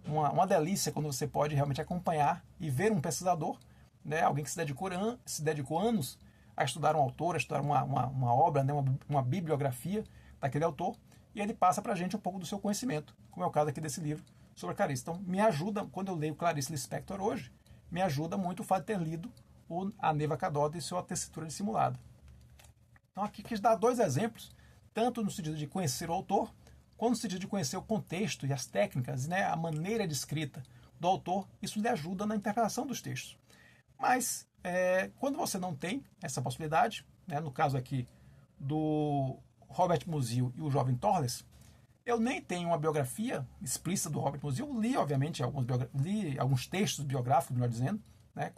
uma delícia quando você pode realmente acompanhar e ver um pesquisador, né, alguém que se dedicou anos a estudar um autor, a estudar uma obra, né, uma bibliografia daquele autor, e ele passa para a gente um pouco do seu conhecimento, como é o caso aqui desse livro sobre a Clarice. Então, me ajuda, quando eu leio Clarice Lispector hoje, me ajuda muito o fato de ter lido a Neva Cadotte e sua tessitura dissimulada. Então, aqui quis dar 2 exemplos, tanto no sentido de conhecer o autor, quanto no sentido de conhecer o contexto e as técnicas, né, a maneira de escrita do autor. Isso lhe ajuda na interpretação dos textos. Mas, quando você não tem essa possibilidade, né, no caso aqui do Robert Musil e o jovem Torles, eu nem tenho uma biografia explícita do Robert Musil. Li, obviamente, alguns textos biográficos, melhor dizendo, né,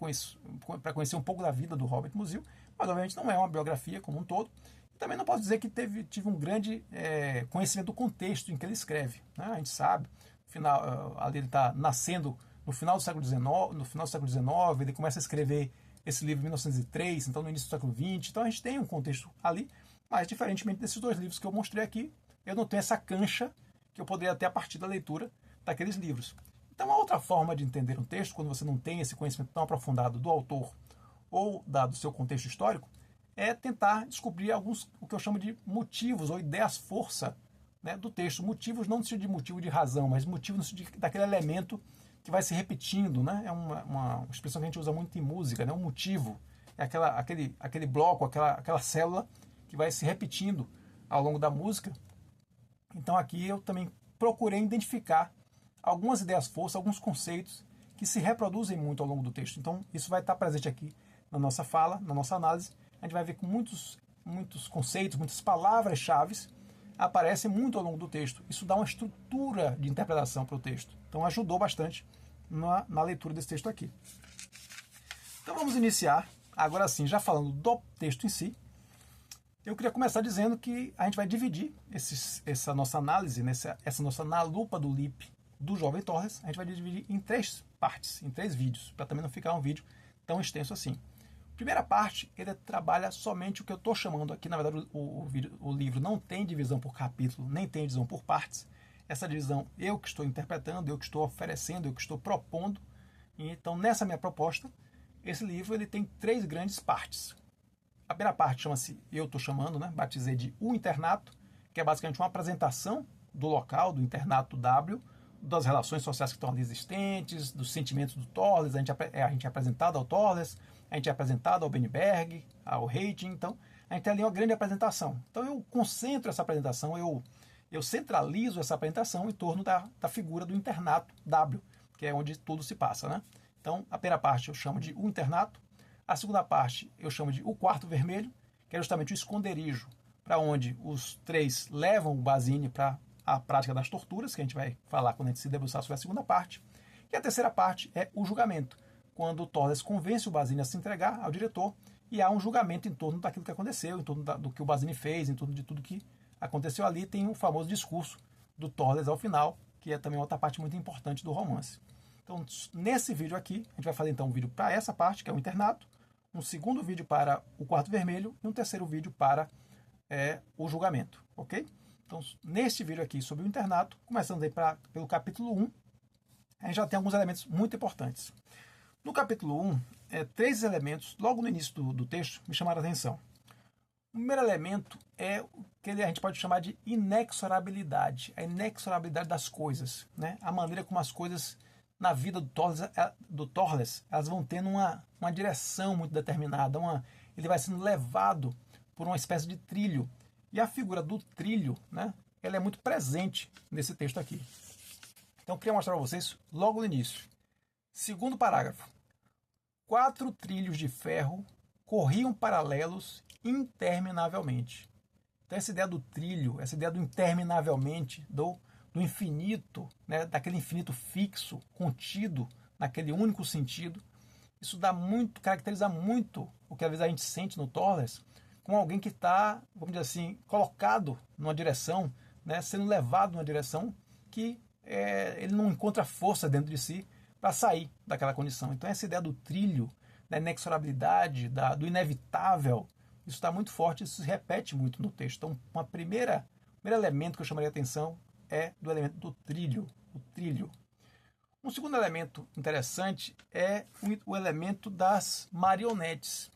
para conhecer um pouco da vida do Robert Musil, mas, obviamente, não é uma biografia como um todo. E também não posso dizer que tive um grande conhecimento do contexto em que ele escreve. Né? A gente sabe, ali ele está nascendo no final do século XIX, ele começa a escrever esse livro em 1903, então no início do século XX. Então a gente tem um contexto ali, mas diferentemente desses 2 livros que eu mostrei aqui, eu não tenho essa cancha que eu poderia ter a partir da leitura daqueles livros. Então, a outra forma de entender um texto, quando você não tem esse conhecimento tão aprofundado do autor ou do seu contexto histórico, é tentar descobrir o que eu chamo de motivos ou ideias-força, né, do texto. Motivos não no sentido de motivo de razão, mas motivo no sentido daquele elemento que vai se repetindo. Né? É uma expressão que a gente usa muito em música, né? Um motivo é aquele bloco, aquela célula que vai se repetindo ao longo da música. Então aqui eu também procurei identificar algumas ideias-força, alguns conceitos que se reproduzem muito ao longo do texto. Então isso vai estar presente aqui na nossa fala, na nossa análise. A gente vai ver que muitos conceitos, muitas palavras-chave aparecem muito ao longo do texto. Isso dá uma estrutura de interpretação para o texto. Então ajudou bastante na leitura desse texto aqui. Então vamos iniciar, agora sim, já falando do texto em si. Eu queria começar dizendo que a gente vai dividir essa nossa análise, essa nossa na lupa do LIP do jovem Torres, a gente vai dividir em 3 partes, em 3 vídeos, para também não ficar um vídeo tão extenso assim. Primeira parte, ele trabalha somente o que eu estou chamando aqui, na verdade o livro não tem divisão por capítulo, nem tem divisão por partes. Essa divisão eu que estou interpretando, eu que estou oferecendo, eu que estou propondo. Então, nessa minha proposta, esse livro ele tem 3 grandes partes. A primeira parte chama-se, eu estou chamando, né, batizei de O Internato, que é basicamente uma apresentação do local, do Internato W, das relações sociais que estão ali existentes, dos sentimentos do Torles. A gente é apresentado ao Torles, a gente é apresentado ao Benberg, ao Hating. Então, a gente tem ali uma grande apresentação. Então, eu concentro essa apresentação, eu centralizo essa apresentação em torno da figura do Internato W, que é onde tudo se passa. Né? Então, a primeira parte eu chamo de O Internato. A segunda parte eu chamo de O Quarto Vermelho, que é justamente o esconderijo para onde os 3 levam o Basini para a prática das torturas, que a gente vai falar quando a gente se debruçar sobre a segunda parte. E a terceira parte é o julgamento, quando o Torres convence o Basini a se entregar ao diretor e há um julgamento em torno daquilo que aconteceu, em torno do que o Basini fez, em torno de tudo que aconteceu ali. Tem um famoso discurso do Torres ao final, que é também outra parte muito importante do romance. Então, nesse vídeo aqui, a gente vai fazer então um vídeo para essa parte, que é o internato, um segundo vídeo para o Quarto Vermelho e um terceiro vídeo para o julgamento, ok? Então, neste vídeo aqui sobre o internato, começando aí pelo capítulo 1, a gente já tem alguns elementos muito importantes. No capítulo 1, 3 elementos, logo no início do texto, me chamaram a atenção. O primeiro elemento é o que a gente pode chamar de inexorabilidade, a inexorabilidade das coisas, né? A maneira como as coisas na vida do Torles, elas vão tendo uma direção muito determinada, ele vai sendo levado por uma espécie de trilho. E a figura do trilho, né, ela é muito presente nesse texto aqui. Então, eu queria mostrar para vocês logo no início. Segundo parágrafo. 4 trilhos de ferro corriam paralelos interminavelmente. Então, essa ideia do trilho, essa ideia do interminavelmente, do infinito, né, daquele infinito fixo, contido naquele único sentido, isso caracteriza muito o que às vezes a gente sente no Torres, como alguém que está, vamos dizer assim, colocado numa direção, né, sendo levado numa direção que ele não encontra força dentro de si para sair daquela condição. Então essa ideia do trilho, da inexorabilidade, do inevitável, isso está muito forte, isso se repete muito no texto. Então, o primeiro elemento que eu chamaria a atenção é do elemento do trilho, o trilho. Um segundo elemento interessante é o elemento das marionetes,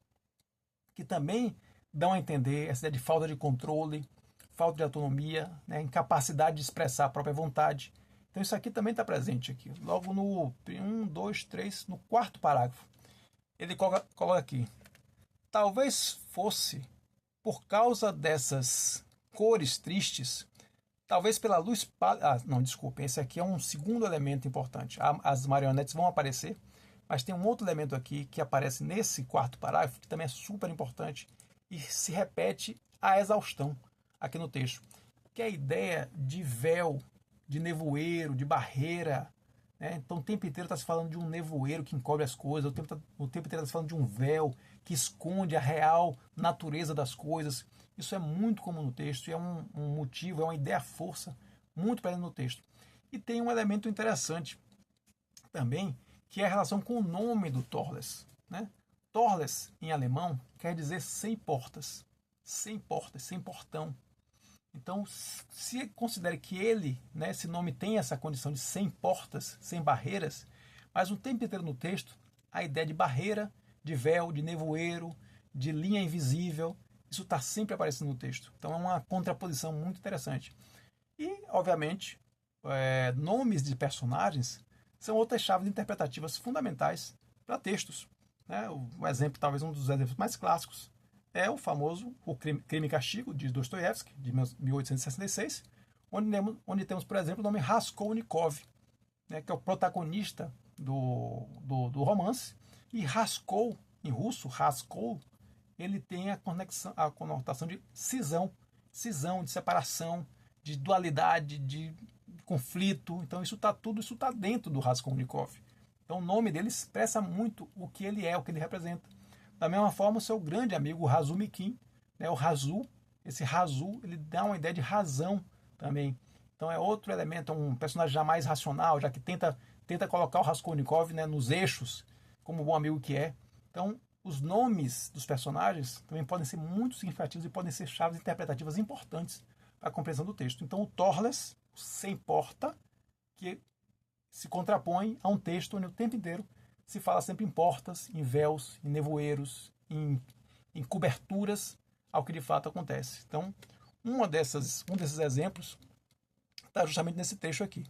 que também dão a entender essa ideia de falta de controle, falta de autonomia, né, incapacidade de expressar a própria vontade. Então isso aqui também está presente aqui. Logo no 1, 2, 3, no quarto parágrafo, ele coloca aqui: talvez fosse por causa dessas cores tristes, talvez pela luz pálida. Ah, não, desculpem, esse aqui é um segundo elemento importante. As marionetes vão aparecer, mas tem um outro elemento aqui que aparece nesse quarto parágrafo, que também é super importante e se repete à exaustão aqui no texto, que é a ideia de véu, de nevoeiro, de barreira. Né? Então o tempo inteiro está se falando de um nevoeiro que encobre as coisas, o tempo inteiro está se falando de um véu que esconde a real natureza das coisas. Isso é muito comum no texto e é um motivo, é uma ideia-força muito presente no texto. E tem um elemento interessante também, que é a relação com o nome do Torles. Né? Torles, em alemão, quer dizer sem portas, sem portão. Então, se considere que ele, né, esse nome tem essa condição de sem portas, sem barreiras, mas o tempo inteiro no texto, a ideia de barreira, de véu, de nevoeiro, de linha invisível, isso está sempre aparecendo no texto. Então é uma contraposição muito interessante. E, obviamente, nomes de personagens são outras chaves interpretativas fundamentais para textos. Né? O exemplo, talvez um dos exemplos mais clássicos, é o famoso O Crime e Castigo, de Dostoiévski, de 1866, onde temos, por exemplo, o nome Raskolnikov, né, que é o protagonista do romance. E Raskol, em russo, Raskol, ele tem a conotação de cisão, de separação, de dualidade, de conflito. Então isso está dentro do Raskolnikov. Então o nome dele expressa muito o que ele é, o que ele representa. Da mesma forma, o seu grande amigo Razumikin, né, o Razu, esse Razu, ele dá uma ideia de razão também. Então é outro elemento, é um personagem já mais racional, já que tenta colocar o Raskolnikov, né, nos eixos, como bom amigo que é. Então, os nomes dos personagens também podem ser muito significativos e podem ser chaves interpretativas importantes para a compreensão do texto. Então, o Torles, sem porta, que se contrapõe a um texto onde o tempo inteiro se fala sempre em portas, em véus, em nevoeiros, em coberturas ao que de fato acontece. Então, um desses exemplos está justamente nesse trecho aqui.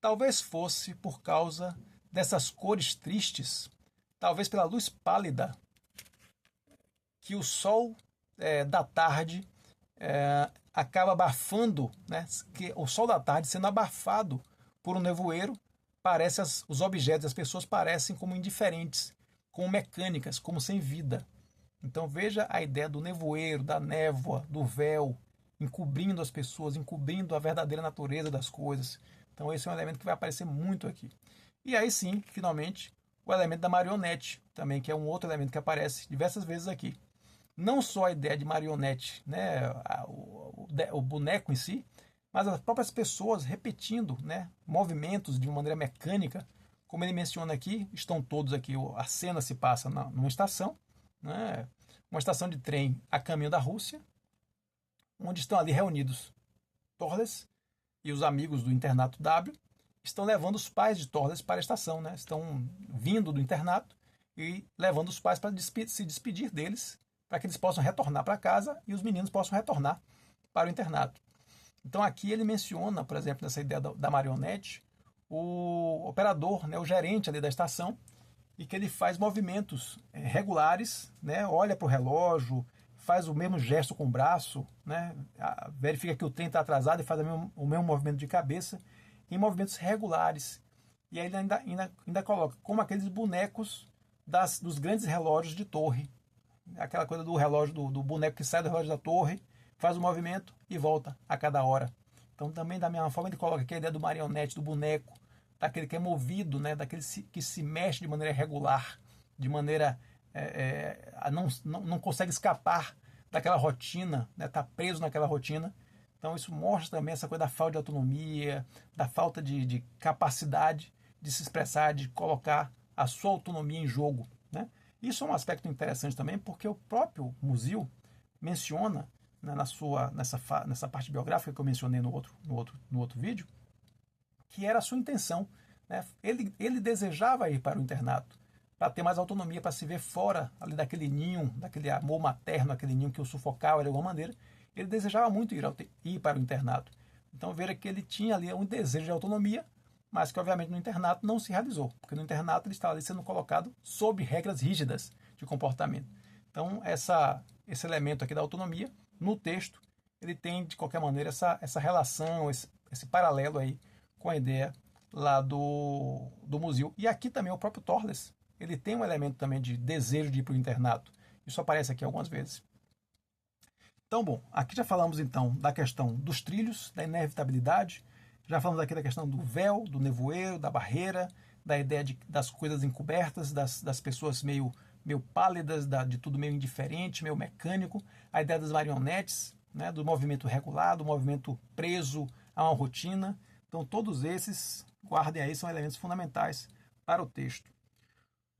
Talvez fosse por causa dessas cores tristes, talvez pela luz pálida que o sol da tarde acaba abafando, né? Que o sol da tarde sendo abafado por um nevoeiro, parece os objetos, as pessoas parecem como indiferentes, como mecânicas, como sem vida. Então veja a ideia do nevoeiro, da névoa, do véu, encobrindo as pessoas, encobrindo a verdadeira natureza das coisas. Então esse é um elemento que vai aparecer muito aqui. E aí sim, finalmente, o elemento da marionete, também, que é um outro elemento que aparece diversas vezes aqui. Não só a ideia de marionete, né, o boneco em si, mas as próprias pessoas repetindo, né, movimentos de uma maneira mecânica. Como ele menciona aqui, estão todos aqui, a cena se passa numa estação, né, uma estação de trem a caminho da Rússia, onde estão ali reunidos Torles e os amigos do internato W, estão levando os pais de Torles para a estação, né, estão vindo do internato e levando os pais para se despedir deles, para que eles possam retornar para casa e os meninos possam retornar para o internato. Então aqui ele menciona, por exemplo, nessa ideia da marionete, o operador, né, o gerente ali da estação, e que ele faz movimentos regulares, né, olha para o relógio, faz o mesmo gesto com o braço, né, verifica que o trem está atrasado e faz o mesmo movimento de cabeça, em movimentos regulares. E aí ele ainda coloca como aqueles bonecos dos grandes relógios de torre. Aquela coisa do relógio, do boneco que sai do relógio da torre, faz o movimento e volta a cada hora. Então também da mesma forma ele coloca aqui a ideia do marionete, do boneco, daquele que é movido, né, daquele que se mexe de maneira regular, de maneira não consegue escapar daquela rotina, né, tá preso naquela rotina. Então isso mostra também essa coisa da falta de autonomia, da falta de capacidade de se expressar, de colocar a sua autonomia em jogo. Né? Isso é um aspecto interessante também, porque o próprio Musil menciona, né, nessa parte biográfica que eu mencionei no outro vídeo, que era a sua intenção. Né? Ele desejava ir para o internato, para ter mais autonomia, para se ver fora ali daquele ninho, daquele amor materno, aquele ninho que o sufocava de alguma maneira. Ele desejava muito ir para o internato, Então veja que ele tinha ali um desejo de autonomia, mas que obviamente no internato não se realizou, porque no internato ele estava ali sendo colocado sob regras rígidas de comportamento. Então esse elemento aqui da autonomia, no texto, ele tem de qualquer maneira essa relação, esse paralelo aí com a ideia lá do museu. E aqui também o próprio Torles, ele tem um elemento também de desejo de ir para o internato. Isso aparece aqui algumas vezes. Então, bom, aqui já falamos então da questão dos trilhos, da inevitabilidade, já falamos aqui da questão do véu, do nevoeiro, da barreira, da ideia das coisas encobertas, das pessoas meio pálidas, de tudo meio indiferente, meio mecânico, a ideia das marionetes, né, do movimento regulado, do movimento preso a uma rotina. Então, todos esses, guardem aí, são elementos fundamentais para o texto.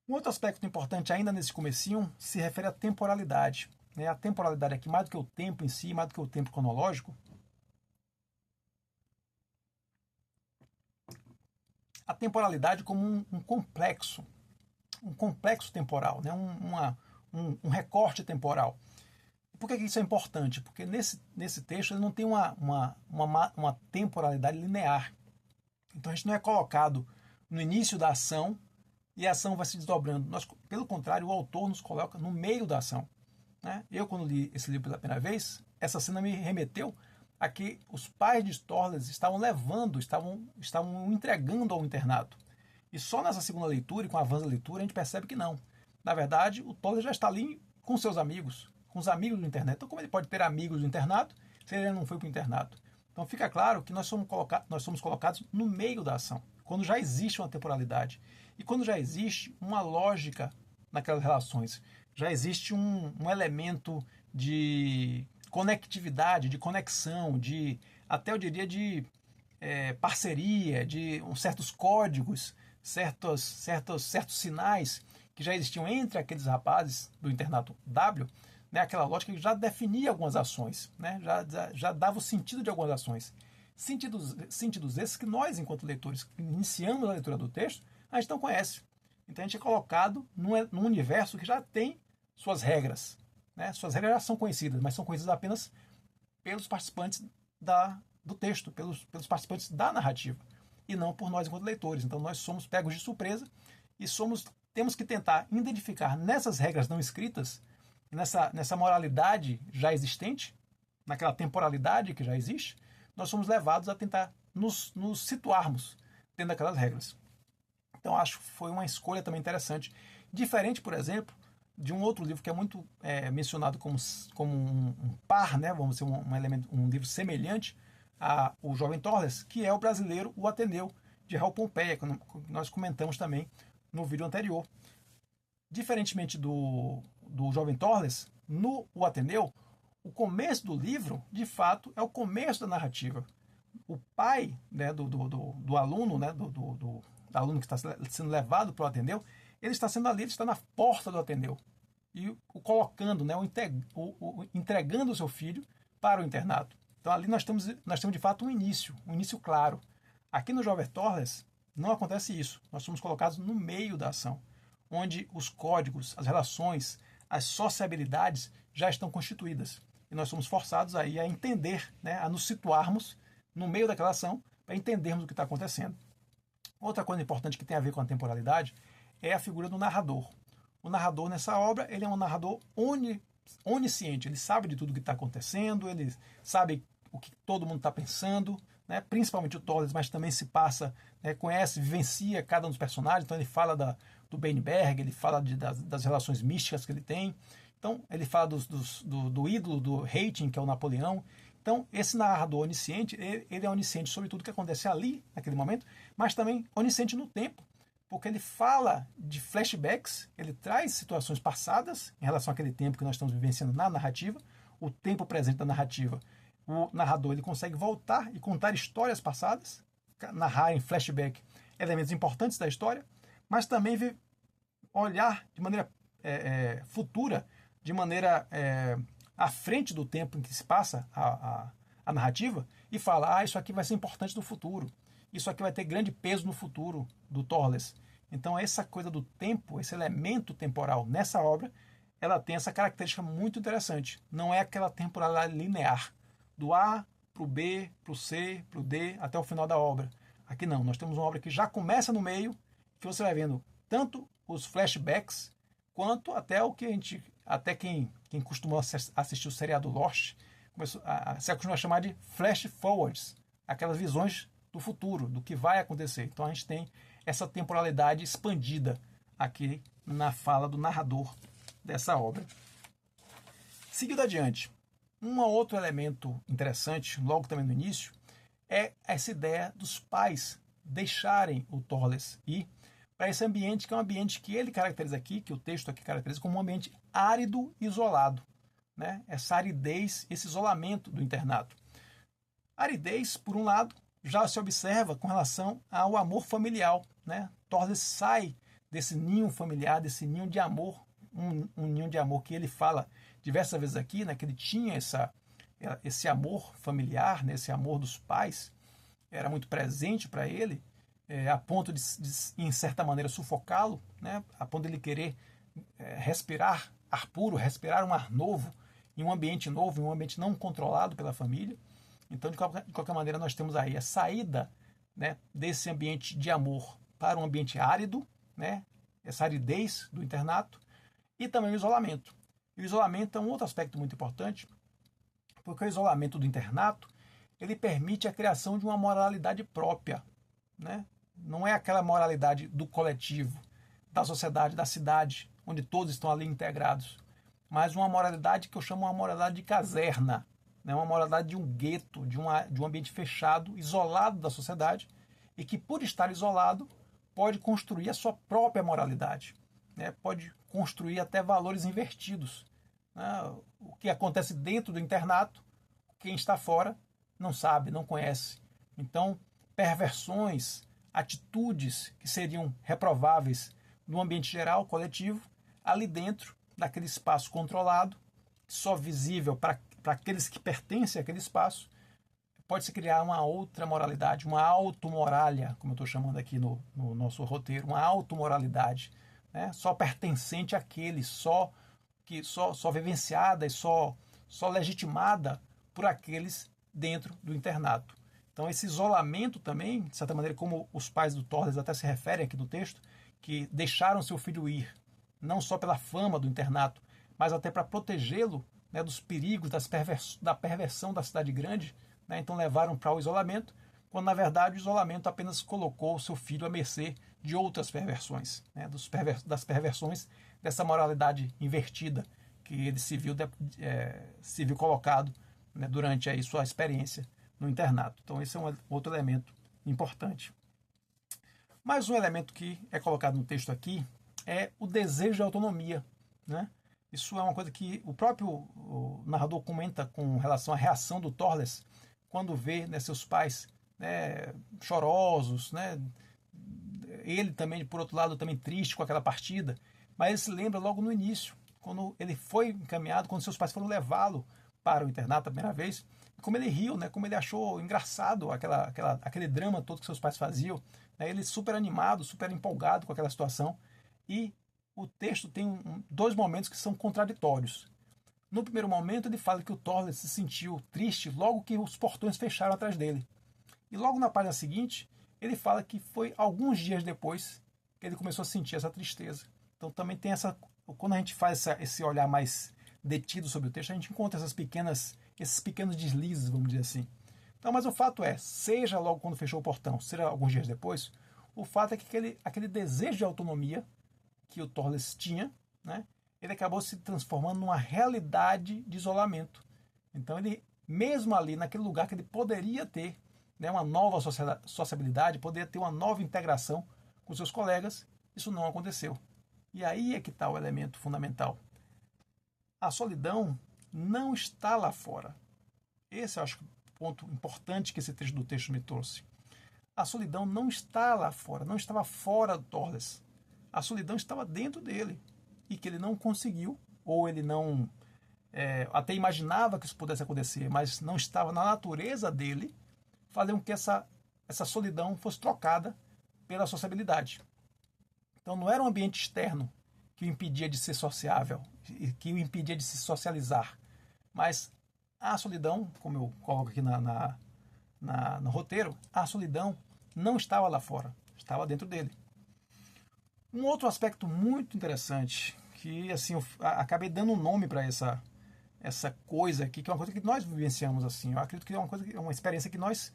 Um outro aspecto importante ainda nesse comecinho se refere à temporalidade. A temporalidade aqui, mais do que o tempo em si, mais do que o tempo cronológico, a temporalidade como um complexo temporal, né? um recorte temporal. Por que isso é importante? Porque nesse texto ele não tem uma temporalidade linear. Então a gente não é colocado no início da ação e a ação vai se desdobrando. Pelo contrário, o autor nos coloca no meio da ação. Né? Eu, quando li esse livro pela primeira vez, essa cena me remeteu a que os pais de Torles estavam entregando ao internato. E só nessa segunda leitura e com o avanço da leitura a gente percebe que não. Na verdade, o Torles já está ali com seus amigos, com os amigos do internato. Então, como ele pode ter amigos do internato se ele não foi para o internato? Então, fica claro que nós somos colocados no meio da ação, quando já existe uma temporalidade e quando já existe uma lógica naquelas relações. Já existe um elemento de conectividade, de conexão, até eu diria de parceria, de certos códigos, certos sinais que já existiam entre aqueles rapazes do internato W, né, aquela lógica que já definia algumas ações, né, já dava o sentido de algumas ações. Sentidos esses que nós, enquanto leitores, que iniciamos a leitura do texto, a gente não conhece. Então a gente é colocado num universo que já tem suas regras. Né? Suas regras já são conhecidas, mas são conhecidas apenas pelos participantes do texto, pelos participantes da narrativa, e não por nós enquanto leitores. Então nós somos pegos de surpresa e temos que tentar identificar nessas regras não escritas, nessa moralidade já existente, naquela temporalidade que já existe, nós somos levados a tentar nos situarmos dentro daquelas regras. Então acho que foi uma escolha também interessante. Diferente, por exemplo, de um outro livro que é muito mencionado como um par, né? Vamos dizer, um livro semelhante a O Jovem Torles, que é o brasileiro O Ateneu, de Raul Pompeia, que nós comentamos também no vídeo anterior. Diferentemente do Jovem Torles, no O Ateneu, o começo do livro, de fato, é o começo da narrativa. O pai, né, do aluno, né, do aluno que está sendo levado para o Ateneu, ele está sendo ali, ele está na porta do Ateneu. E o colocando, né, entregando o seu filho para o internato. Então ali nós temos de fato um início claro. Aqui no Jovem Torles não acontece isso. Nós somos colocados no meio da ação, onde os códigos, as relações, as sociabilidades já estão constituídas. E nós somos forçados aí a entender, né, a nos situarmos no meio daquela ação para entendermos o que está acontecendo. Outra coisa importante que tem a ver com a temporalidade é a figura do narrador. O narrador nessa obra, ele é um narrador onisciente, ele sabe de tudo que está acontecendo, ele sabe o que todo mundo está pensando, né? Principalmente o Torles, mas também se passa, né, conhece, vivencia cada um dos personagens, então ele fala do Beinberg, ele fala das relações místicas que ele tem, então ele fala do ídolo do Hating, que é o Napoleão. Então esse narrador onisciente, ele é onisciente sobre tudo que acontece ali, naquele momento, mas também onisciente no tempo, porque ele fala de flashbacks, ele traz situações passadas em relação àquele tempo que nós estamos vivenciando na narrativa, o tempo presente da narrativa. O narrador ele consegue voltar e contar histórias passadas, narrar em flashback elementos importantes da história, mas também olhar de maneira futura, de maneira à frente do tempo em que se passa a narrativa, e falar, isso aqui vai ser importante no futuro. Isso aqui vai ter grande peso no futuro do Torles. Então essa coisa do tempo, esse elemento temporal nessa obra, ela tem essa característica muito interessante. Não é aquela temporalidade linear do A para o B, para o C, para o D, até o final da obra. Aqui não, nós temos uma obra que já começa no meio, que você vai vendo tanto os flashbacks, quanto até o que a gente, até quem costumou assistir o seriado Lost, se acostuma a chamar de flash forwards, aquelas visões do futuro, do que vai acontecer. Então a gente tem essa temporalidade expandida aqui na fala do narrador dessa obra. Seguindo adiante, um outro elemento interessante, logo também no início, é essa ideia dos pais deixarem o Thorles ir para esse ambiente, que é um ambiente que ele caracteriza aqui, que o texto aqui caracteriza como um ambiente árido e isolado. Né? Essa aridez, esse isolamento do internato. Aridez, por um lado, já se observa com relação ao amor familiar. Né? Thorles sai desse ninho familiar, desse ninho de amor, um ninho de amor que ele fala diversas vezes aqui, né? Que ele tinha esse amor familiar, né? Esse amor dos pais, era muito presente para ele, a ponto de, em certa maneira, sufocá-lo, né? A ponto de ele querer respirar ar puro, respirar um ar novo, em um ambiente novo, em um ambiente não controlado pela família. Então, de qualquer maneira, nós temos aí a saída, né, desse ambiente de amor para um ambiente árido, né, essa aridez do internato, e também o isolamento. E o isolamento é um outro aspecto muito importante, porque o isolamento do internato, ele permite a criação de uma moralidade própria. Né? Não é aquela moralidade do coletivo, da sociedade, da cidade, onde todos estão ali integrados, mas uma moralidade que eu chamo uma moralidade de caserna, né? Uma moralidade de um gueto, de um ambiente fechado, isolado da sociedade, e que, por estar isolado, pode construir a sua própria moralidade, né? Pode construir até valores invertidos. Né? O que acontece dentro do internato, quem está fora não sabe, não conhece. Então, perversões, atitudes que seriam reprováveis no ambiente geral, coletivo, ali dentro daquele espaço controlado, só visível para aqueles que pertencem àquele espaço, pode-se criar uma outra moralidade, uma automoralha, como eu estou chamando aqui no nosso roteiro, uma automoralidade, né? Só pertencente àquele, só vivenciada e só legitimada por aqueles dentro do internato. Então esse isolamento também, de certa maneira, como os pais do Thorles até se referem aqui no texto, que deixaram seu filho ir, não só pela fama do internato, mas até para protegê-lo, né, dos perigos, da perversão da cidade grande, né, então levaram para o isolamento, quando na verdade o isolamento apenas colocou o seu filho à mercê de outras perversões, né, das perversões dessa moralidade invertida que ele se viu colocado, né, durante aí sua experiência no internato. Então esse é um outro elemento importante. Mais um elemento que é colocado no texto aqui é o desejo de autonomia. Né? Isso é uma coisa que o próprio narrador comenta com relação à reação do Thorles quando vê, né, seus pais, né, chorosos, né? Ele também, por outro lado, também triste com aquela partida, mas ele se lembra logo no início, quando ele foi encaminhado, quando seus pais foram levá-lo para o internato a primeira vez, como ele riu, né, como ele achou engraçado aquele drama todo que seus pais faziam, né, ele super animado, super empolgado com aquela situação. E o texto tem dois momentos que são contraditórios. No primeiro momento, ele fala que o Thorles se sentiu triste logo que os portões fecharam atrás dele. E logo na página seguinte, ele fala que foi alguns dias depois que ele começou a sentir essa tristeza. Então também tem essa... Quando a gente faz esse olhar mais detido sobre o texto, a gente encontra esses pequenos deslizes, vamos dizer assim. Então, mas o fato é, seja logo quando fechou o portão, seja alguns dias depois, o fato é que aquele desejo de autonomia que o Thorles tinha, né, ele acabou se transformando numa realidade de isolamento. Então ele, mesmo ali naquele lugar que ele poderia ter, né, uma nova sociabilidade, poderia ter uma nova integração com seus colegas, isso não aconteceu. E aí é que está o elemento fundamental. A solidão não está lá fora. Esse eu acho que é o ponto importante que esse trecho do texto me trouxe. A solidão não está lá fora, não estava fora do Thorles. A solidão estava dentro dele e que ele não conseguiu, ou ele não até imaginava que isso pudesse acontecer, mas não estava na natureza dele, fazer com que essa solidão fosse trocada pela sociabilidade. Então não era um ambiente externo que o impedia de ser sociável, que o impedia de se socializar, mas a solidão, como eu coloco aqui no roteiro, a solidão não estava lá fora, estava dentro dele. Um outro aspecto muito interessante, que assim, eu acabei dando um nome para essa coisa aqui, que é uma coisa que nós vivenciamos assim. Eu acredito que é uma experiência que nós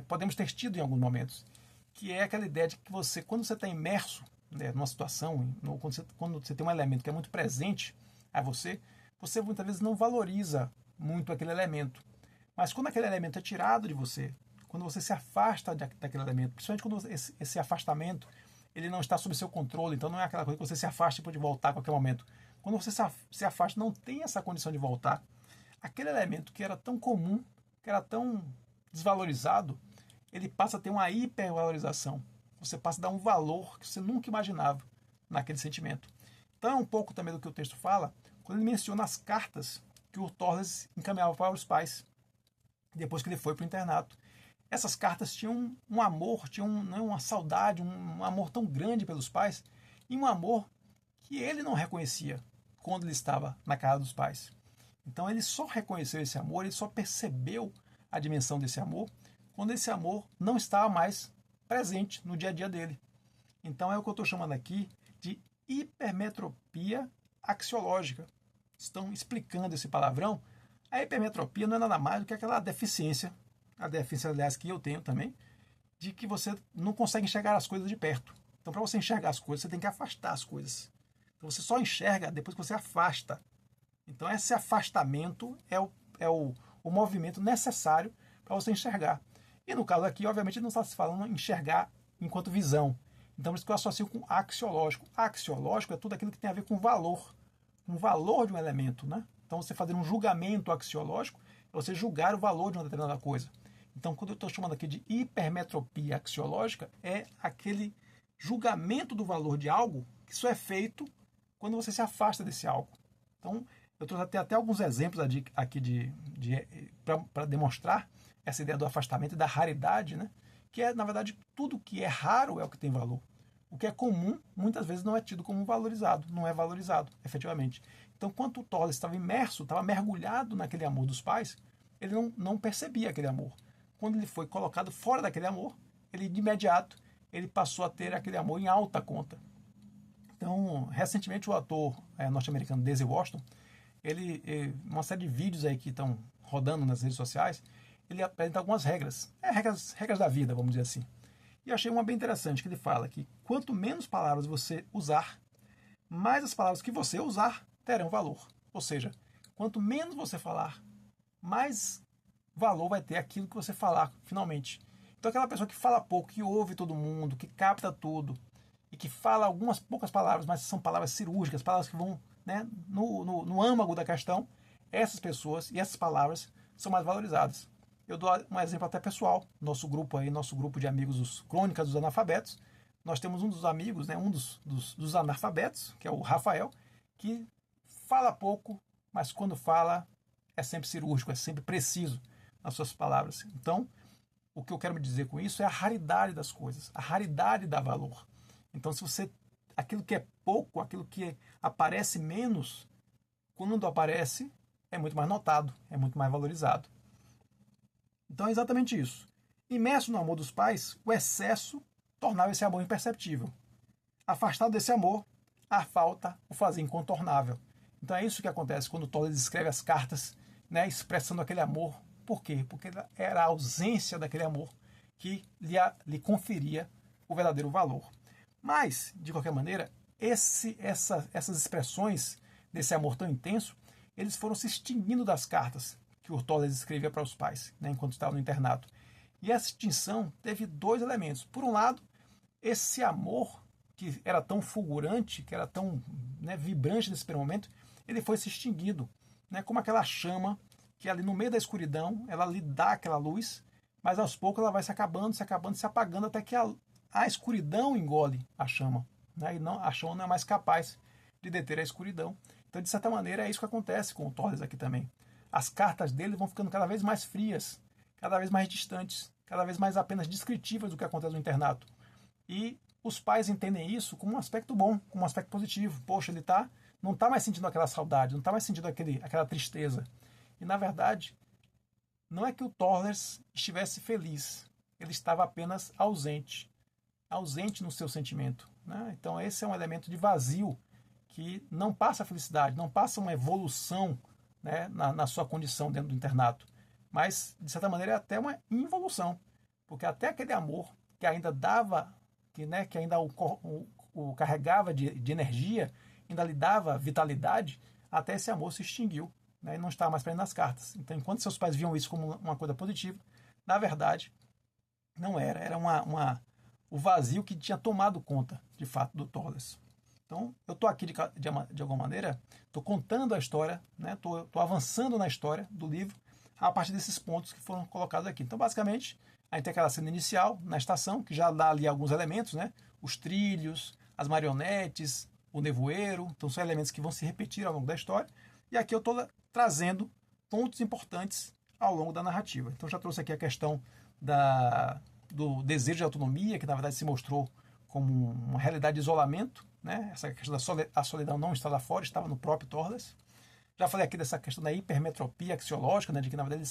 podemos ter tido em alguns momentos, que é aquela ideia de que você, quando você está imerso, né, numa situação, quando você tem um elemento que é muito presente a você, você muitas vezes não valoriza muito aquele elemento. Mas quando aquele elemento é tirado de você, quando você se afasta daquele elemento, principalmente quando esse afastamento ele não está sob seu controle, então não é aquela coisa que você se afasta e pode voltar a qualquer momento. Quando você se afasta, não tem essa condição de voltar. Aquele elemento que era tão comum, que era tão desvalorizado, ele passa a ter uma hipervalorização. Você passa a dar um valor que você nunca imaginava naquele sentimento. Então é um pouco também do que o texto fala, quando ele menciona as cartas que o Torres encaminhava para os pais, depois que ele foi para o internato. Essas cartas tinham um amor, tinham uma saudade, um amor tão grande pelos pais, e um amor que ele não reconhecia quando ele estava na casa dos pais. Então ele só reconheceu esse amor, ele só percebeu a dimensão desse amor quando esse amor não estava mais presente no dia a dia dele. Então é o que eu estou chamando aqui de hipermetropia axiológica. Estão explicando esse palavrão. A hipermetropia não é nada mais do que aquela deficiência, a deficiência, aliás, que eu tenho também, de que você não consegue enxergar as coisas de perto. Então, para você enxergar as coisas, você tem que afastar as coisas. Então, você só enxerga depois que você afasta. Então, esse afastamento é o movimento necessário para você enxergar. E no caso aqui, obviamente, não está se falando em enxergar enquanto visão. Então, por isso que eu associo com axiológico. Axiológico é tudo aquilo que tem a ver com o valor de um elemento, né? Então, você fazer um julgamento axiológico é você julgar o valor de uma determinada coisa. Então, quando eu estou chamando aqui de hipermetropia axiológica, é aquele julgamento do valor de algo que só é feito quando você se afasta desse algo. Então, eu trouxe até alguns exemplos aqui para demonstrar essa ideia do afastamento e da raridade, né? Que é, na verdade, tudo que é raro é o que tem valor. O que é comum, muitas vezes, não é tido como valorizado, não é valorizado, efetivamente. Então, quando o Torres estava imerso, estava mergulhado naquele amor dos pais, ele não percebia aquele amor. Quando ele foi colocado fora daquele amor, ele de imediato ele passou a ter aquele amor em alta conta. Então, recentemente o ator norte-americano Denzel Washington, uma série de vídeos aí que estão rodando nas redes sociais, ele apresenta algumas regras, regras da vida, vamos dizer assim. E eu achei uma bem interessante, que ele fala que quanto menos palavras você usar, mais as palavras que você usar terão valor. Ou seja, quanto menos você falar, mais valor vai ter aquilo que você falar, finalmente. Então aquela pessoa que fala pouco, que ouve todo mundo, que capta tudo, e que fala algumas poucas palavras, mas são palavras cirúrgicas, palavras que vão, né, no âmago da questão, essas pessoas e essas palavras são mais valorizadas. Eu dou um exemplo até pessoal. Nosso grupo de amigos, os Crônicas dos Analfabetos, nós temos um dos amigos, né, um dos analfabetos, que é o Rafael, que fala pouco, mas quando fala é sempre cirúrgico, é sempre preciso nas suas palavras. Então, o que eu quero me dizer com isso é a raridade das coisas. A raridade dá valor. Então, aquilo que é pouco, aquilo que aparece menos, quando aparece, é muito mais notado, é muito mais valorizado. Então é exatamente isso. Imerso no amor dos pais, o excesso tornava esse amor imperceptível. Afastado desse amor, a falta o fazia incontornável. Então é isso que acontece quando Tolkien escreve as cartas, né, expressando aquele amor. Por quê? Porque era a ausência daquele amor que lhe conferia o verdadeiro valor. Mas, de qualquer maneira, essas expressões desse amor tão intenso, eles foram se extinguindo das cartas que o Tolkien escrevia para os pais, né, enquanto estava no internato. E essa extinção teve dois elementos. Por um lado, esse amor que era tão fulgurante, que era tão, né, vibrante nesse primeiro momento, ele foi se extinguindo, né, como aquela chama que ali no meio da escuridão, ela lhe dá aquela luz, mas aos poucos ela vai se acabando, se apagando, até que a escuridão engole a chama, né, e a chama não é mais capaz de deter a escuridão. Então, de certa maneira, é isso que acontece com o Torres aqui também. As cartas dele vão ficando cada vez mais frias, cada vez mais distantes, cada vez mais apenas descritivas do que acontece no internato. E os pais entendem isso como um aspecto bom, como um aspecto positivo. Poxa, ele não está mais sentindo aquela saudade, não está mais sentindo aquela tristeza. E, na verdade, não é que o Torres estivesse feliz, ele estava apenas ausente, ausente no seu sentimento, né? Então esse é um elemento de vazio que não passa felicidade, não passa uma evolução, né, na sua condição dentro do internato, mas de certa maneira é até uma involução, porque até aquele amor que ainda dava, que ainda o carregava de energia, ainda lhe dava vitalidade, até esse amor se extinguiu, né, e não estava mais para ele nas cartas. Então, enquanto seus pais viam isso como uma coisa positiva, na verdade, não era. Era o vazio que tinha tomado conta, de fato, do Torres. Então, eu estou aqui, de alguma maneira, estou contando a história, estou avançando na história do livro a partir desses pontos que foram colocados aqui. Então, basicamente, a gente tem aquela cena inicial, na estação, que já dá ali alguns elementos, né? Os trilhos, as marionetes, o nevoeiro. Então, são elementos que vão se repetir ao longo da história. E aqui eu estou trazendo pontos importantes ao longo da narrativa. Então, já trouxe aqui a questão do desejo de autonomia, que na verdade se mostrou como uma realidade de isolamento, né? Essa questão da solidão não está lá fora, estava no próprio Torres. Já falei aqui dessa questão da hipermetropia axiológica, né? De que na verdade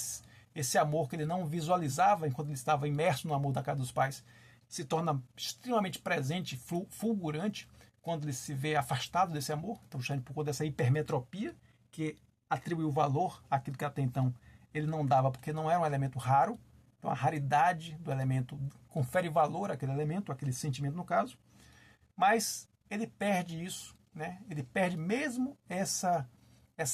esse amor que ele não visualizava enquanto ele estava imerso no amor da casa dos pais se torna extremamente presente, fulgurante, quando ele se vê afastado desse amor. Então, justamente por conta dessa hipermetropia, que atribuiu valor àquilo que até então ele não dava, porque não era um elemento raro. Então, a raridade do elemento confere valor àquele elemento, àquele sentimento no caso. Mas ele perde isso, né? Ele perde mesmo essa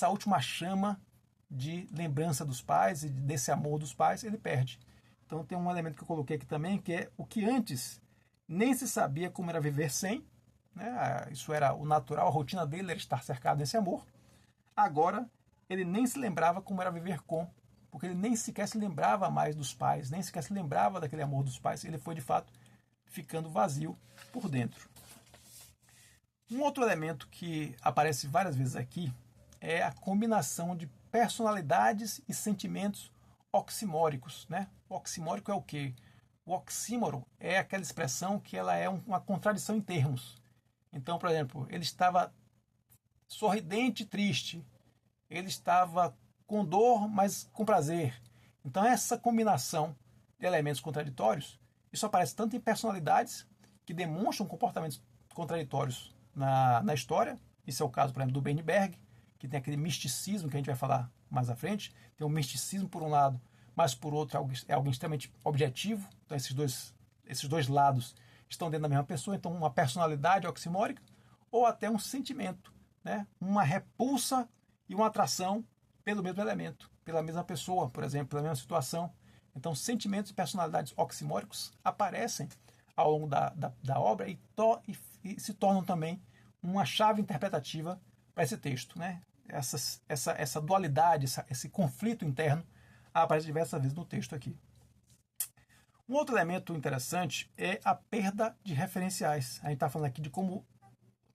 última chama de lembrança dos pais e desse amor dos pais, ele perde. Então tem um elemento que eu coloquei aqui também, que é o que antes nem se sabia como era viver sem, né? Isso era o natural, a rotina dele era estar cercado desse amor. Agora, ele nem se lembrava como era viver com, porque ele nem sequer se lembrava mais dos pais, nem sequer se lembrava daquele amor dos pais. Ele foi, de fato, ficando vazio por dentro. Um outro elemento que aparece várias vezes aqui é a combinação de personalidades e sentimentos oximóricos, né? O oximórico é o quê? O oxímoro é aquela expressão que ela é uma contradição em termos. Então, por exemplo, ele estava sorridente e triste. Ele estava com dor, mas com prazer. Então, essa combinação de elementos contraditórios, isso aparece tanto em personalidades que demonstram comportamentos contraditórios na história. Isso é o caso, por exemplo, do Bernberg, que tem aquele misticismo que a gente vai falar mais à frente. Tem um misticismo por um lado, mas por outro é algo extremamente objetivo. Então, esses dois lados estão dentro da mesma pessoa. Então, uma personalidade oximórica ou até um sentimento, né? Uma repulsa e uma atração pelo mesmo elemento, pela mesma pessoa, por exemplo, pela mesma situação. Então, sentimentos e personalidades oximóricos aparecem ao longo da obra e se tornam também uma chave interpretativa para esse texto, né? Essa dualidade, esse conflito interno aparece diversas vezes no texto aqui. Um outro elemento interessante é a perda de referenciais. A gente está falando aqui de como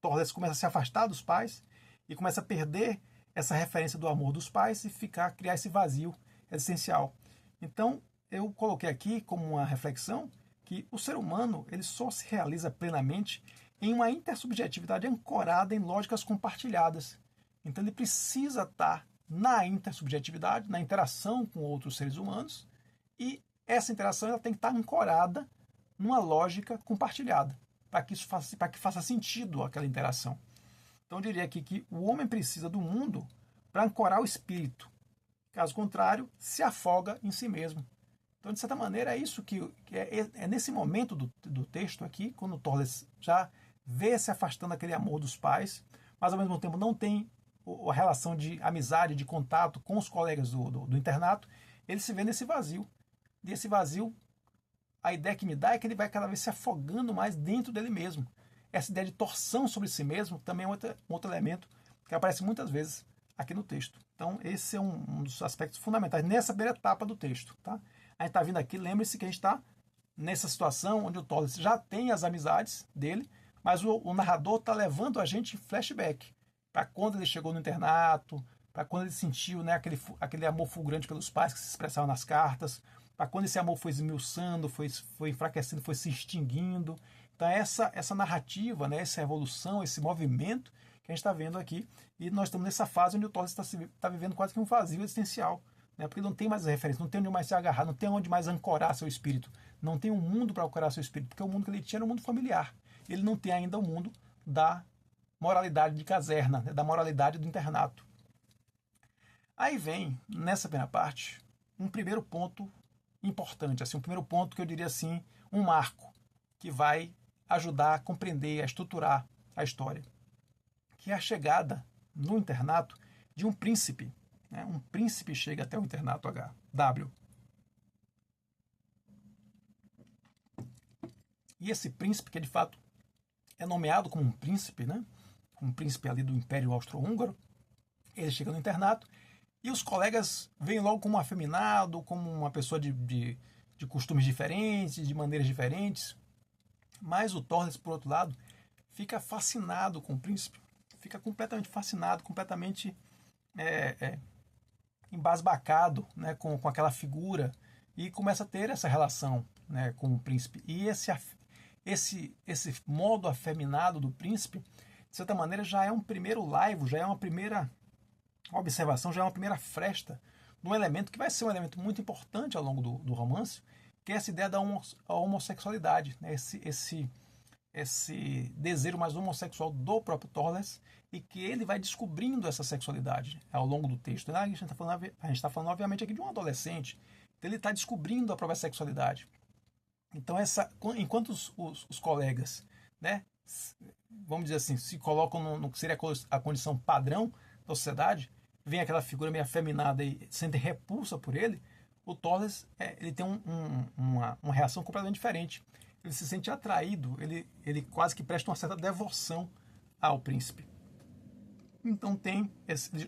Torres começa a se afastar dos pais e começa a perder essa referência do amor dos pais e criar esse vazio essencial. Então, eu coloquei aqui como uma reflexão que o ser humano ele só se realiza plenamente em uma intersubjetividade ancorada em lógicas compartilhadas. Então, ele precisa estar na intersubjetividade, na interação com outros seres humanos, e essa interação ela tem que estar ancorada numa lógica compartilhada, para que faça sentido aquela interação. Então, eu diria aqui que o homem precisa do mundo para ancorar o espírito. Caso contrário, se afoga em si mesmo. Então, de certa maneira, é isso que é nesse momento do texto aqui, quando Torres já vê se afastando daquele amor dos pais, mas ao mesmo tempo não tem a relação de amizade, de contato com os colegas do internato, ele se vê nesse vazio. E esse vazio, a ideia que me dá é que ele vai cada vez se afogando mais dentro dele mesmo. Essa ideia de torção sobre si mesmo também é um outro elemento que aparece muitas vezes aqui no texto. Então, esse é um dos aspectos fundamentais nessa primeira etapa do texto. Tá? A gente está vindo aqui, lembre-se que a gente está nessa situação onde o Torres já tem as amizades dele, mas o narrador está levando a gente em flashback para quando ele chegou no internato, para quando ele sentiu, né, aquele amor fulgurante pelos pais que se expressava nas cartas, para quando esse amor foi esmiuçando, foi enfraquecendo, foi se extinguindo. Então essa narrativa, né, essa evolução, esse movimento que que a gente está vendo aqui. E nós estamos nessa fase onde o Torres está vivendo quase que um vazio existencial, né? Porque não tem mais referência, não tem onde mais se agarrar, não tem onde mais ancorar seu espírito, não tem um mundo para ancorar seu espírito, porque o mundo que ele tinha era um mundo familiar. Ele não tem ainda o mundo da moralidade de caserna, né? Da moralidade do internato. Aí vem, nessa primeira parte, um primeiro ponto importante, assim, um primeiro ponto que eu diria assim, um marco, que vai ajudar a compreender, a estruturar a história, que é a chegada no internato de um príncipe. Né? Um príncipe chega até o internato W. E esse príncipe, que de fato é nomeado como um príncipe, né? Um príncipe ali do Império Austro-Húngaro, ele chega no internato e os colegas veem logo como um afeminado, como uma pessoa de costumes diferentes, de maneiras diferentes. Mas o Torres, por outro lado, fica fascinado com o príncipe, fica completamente fascinado, completamente embasbacado, né, com aquela figura e começa a ter essa relação, né, com o príncipe. E esse modo afeminado do príncipe, de certa maneira, já é um primeiro laivo, já é uma primeira observação, já é uma primeira fresta de um elemento que vai ser um elemento muito importante ao longo do romance, que é essa ideia da homossexualidade, né? Esse desejo mais homossexual do próprio Torres, e que ele vai descobrindo essa sexualidade ao longo do texto. A gente está falando, obviamente, aqui de um adolescente, então ele está descobrindo a própria sexualidade. Então, enquanto os colegas, né, vamos dizer assim, se colocam no que seria a condição padrão da sociedade, vem aquela figura meio afeminada e sentem repulsa por ele, o Torres ele tem uma reação completamente diferente. Ele se sente atraído, ele quase que presta uma certa devoção ao príncipe. Então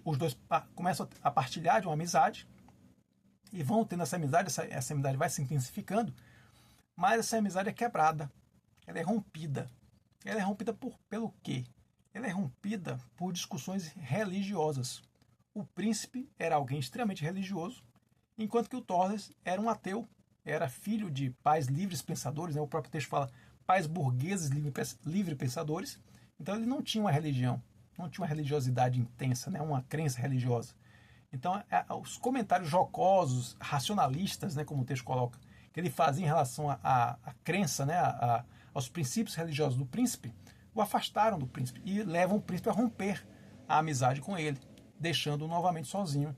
os dois começam a partilhar de uma amizade e vão tendo essa amizade, essa amizade vai se intensificando, mas essa amizade é quebrada, ela é rompida. Ela é rompida pelo quê? Ela é rompida por discussões religiosas. O príncipe era alguém extremamente religioso, enquanto que o Torres era um ateu, era filho de pais livres pensadores, né? O próprio texto fala pais burgueses livre pensadores, então ele não tinha uma religião, não tinha uma religiosidade intensa, né? Uma crença religiosa. Então, os comentários jocosos, racionalistas, né, como o texto coloca, que ele fazia em relação à crença, né, aos princípios religiosos do príncipe, o afastaram do príncipe e levam o príncipe a romper a amizade com ele, deixando-o novamente sozinho.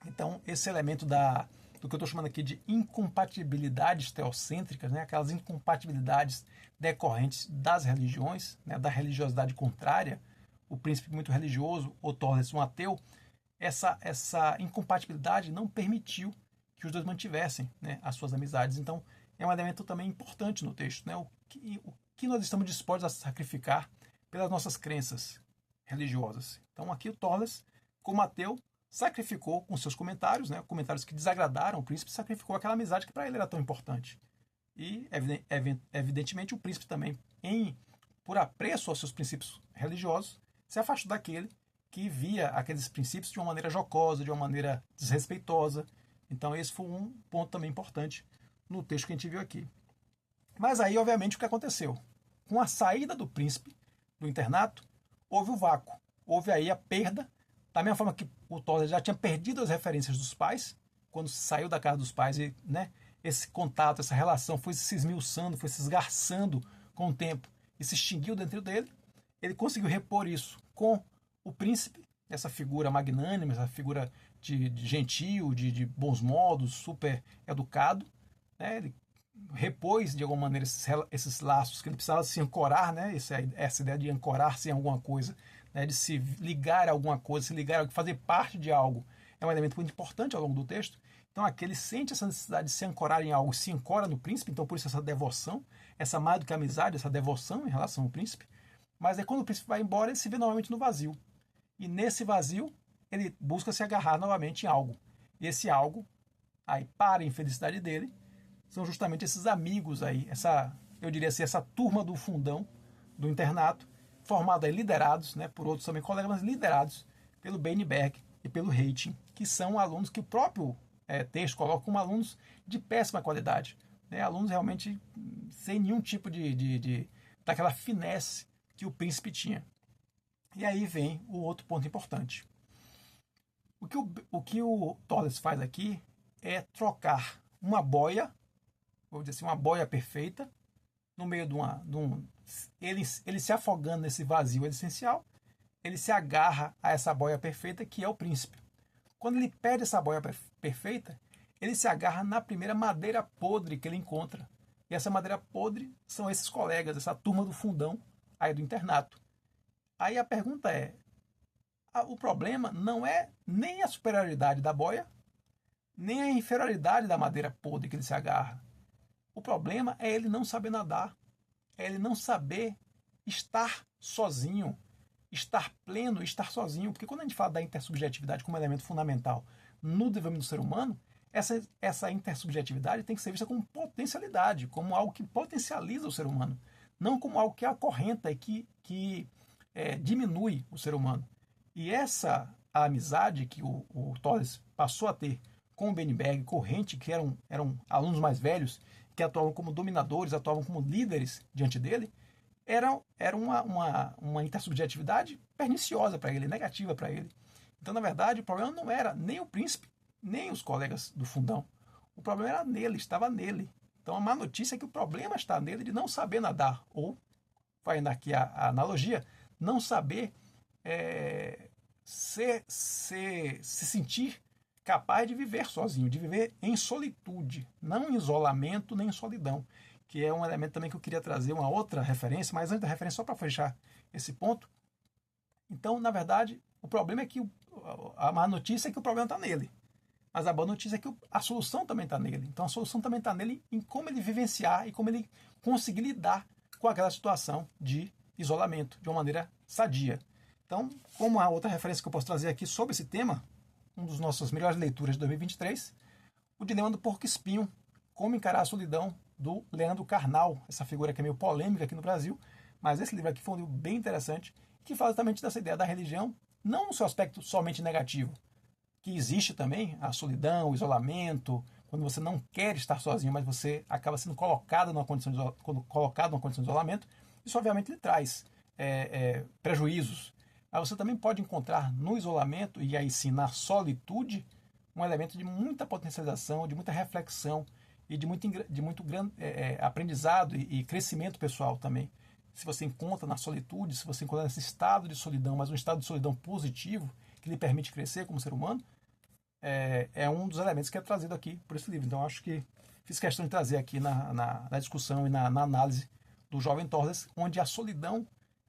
Então, esse elemento do que eu estou chamando aqui de incompatibilidades teocêntricas, né, aquelas incompatibilidades decorrentes das religiões, né, da religiosidade contrária, o príncipe muito religioso, o Torres um ateu, essa incompatibilidade não permitiu que os dois mantivessem, né, as suas amizades. Então, é um elemento também importante no texto, né, o que nós estamos dispostos a sacrificar pelas nossas crenças religiosas. Então, aqui o Torres, como ateu, sacrificou com seus comentários, né, comentários que desagradaram o príncipe, sacrificou aquela amizade que para ele era tão importante. E, evidentemente, o príncipe também, por apreço aos seus princípios religiosos, se afastou daquele que via aqueles princípios de uma maneira jocosa, de uma maneira desrespeitosa. Então, esse foi um ponto também importante no texto que a gente viu aqui. Mas aí, obviamente, o que aconteceu? Com a saída do príncipe do internato, houve o vácuo. Houve aí a perda, da mesma forma que o Torres já tinha perdido as referências dos pais, quando saiu da casa dos pais, e, né, esse contato, essa relação foi se esmiuçando, foi se esgarçando com o tempo e se extinguiu dentro dele. Ele conseguiu repor isso com o príncipe, essa figura magnânima, essa figura de gentil, de bons modos, super educado, né? Ele repôs de alguma maneira esses laços que ele precisava se ancorar, né? Essa ideia de ancorar-se em alguma coisa, né? De se ligar a alguma coisa, se ligar, fazer parte de algo, é um elemento muito importante ao longo do texto. Então aqui ele sente essa necessidade de se ancorar em algo, se ancora no príncipe, então por isso essa devoção, essa mais do que amizade, essa devoção em relação ao príncipe. Mas aí quando o príncipe vai embora, ele se vê novamente no vazio. E nesse vazio, ele busca se agarrar novamente em algo. E esse algo, aí para a infelicidade dele, são justamente esses amigos aí, eu diria assim, essa turma do fundão do internato, formada aí, liderados, né, por outros também colegas, mas liderados pelo Beinberg e pelo Reiting, que são alunos que o próprio texto coloca como alunos de péssima qualidade, né, alunos realmente sem nenhum tipo daquela finesse que o príncipe tinha. E aí vem o outro ponto importante. O que o Torres faz aqui é trocar uma boia, vou dizer assim, uma boia perfeita, no meio ele se afogando nesse vazio existencial, ele se agarra a essa boia perfeita que é o príncipe. Quando ele perde essa boia perfeita, ele se agarra na primeira madeira podre que ele encontra. E essa madeira podre são esses colegas, essa turma do fundão aí do internato. Aí a pergunta é, o problema não é nem a superioridade da boia, nem a inferioridade da madeira podre que ele se agarra. O problema é ele não saber nadar, é ele não saber estar sozinho, estar pleno, estar sozinho. Porque quando a gente fala da intersubjetividade como elemento fundamental no desenvolvimento do ser humano, essa intersubjetividade tem que ser vista como potencialidade, como algo que potencializa o ser humano, não como algo que acorrenta e que diminui o ser humano. E essa amizade que o Torres passou a ter com o Benberg, com o Rente, que eram alunos mais velhos, que atuavam como dominadores, atuavam como líderes diante dele, era uma intersubjetividade perniciosa para ele, negativa para ele. Então, na verdade, o problema não era nem o príncipe, nem os colegas do fundão. O problema era nele, estava nele. Então, a má notícia é que o problema está nele de não saber nadar, ou, fazendo aqui a analogia, não saber se sentir capaz de viver sozinho, de viver em solitude, não em isolamento nem em solidão, que é um elemento também que eu queria trazer uma outra referência, mas antes da referência, só para fechar esse ponto. Então, na verdade, o problema é que a má notícia é que o problema está nele, mas a boa notícia é que a solução também está nele. Então, a solução também está nele em como ele vivenciar e como ele conseguir lidar com aquela situação de isolamento de uma maneira sadia. Então, como a outra referência que eu posso trazer aqui sobre esse tema, uma das nossas melhores leituras de 2023, O Dilema do Porco-Espinho, Como Encarar a Solidão, do Leandro Carnal, essa figura que é meio polêmica aqui no Brasil, mas esse livro aqui foi um livro bem interessante, que fala exatamente dessa ideia da religião, não no seu aspecto somente negativo, que existe também a solidão, o isolamento, quando você não quer estar sozinho, mas você acaba sendo colocado numa condição de isolamento, isso obviamente lhe traz prejuízos. Mas você também pode encontrar no isolamento, e aí sim na solitude, um elemento de muita potencialização, de muita reflexão e de muito grande aprendizado e crescimento pessoal também. Se você encontra na solitude, se você encontra nesse estado de solidão, mas um estado de solidão positivo, que lhe permite crescer como ser humano, é um dos elementos que é trazido aqui por esse livro. Então, acho que fiz questão de trazer aqui na discussão e na análise do jovem Torres, onde a solidão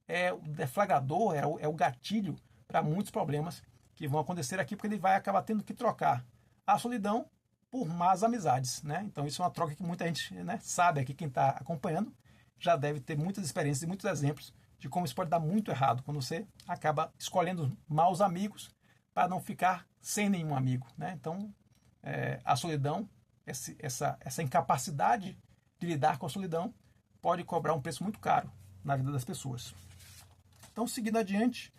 é o deflagrador, é o gatilho para muitos problemas que vão acontecer aqui, porque ele vai acabar tendo que trocar a solidão por más amizades, né? Então isso é uma troca que muita gente, né, sabe aqui, quem está acompanhando já deve ter muitas experiências e muitos exemplos de como isso pode dar muito errado quando você acaba escolhendo maus amigos para não ficar sem nenhum amigo, né? Então a solidão, essa incapacidade de lidar com a solidão pode cobrar um preço muito caro na vida das pessoas. Então, seguindo adiante,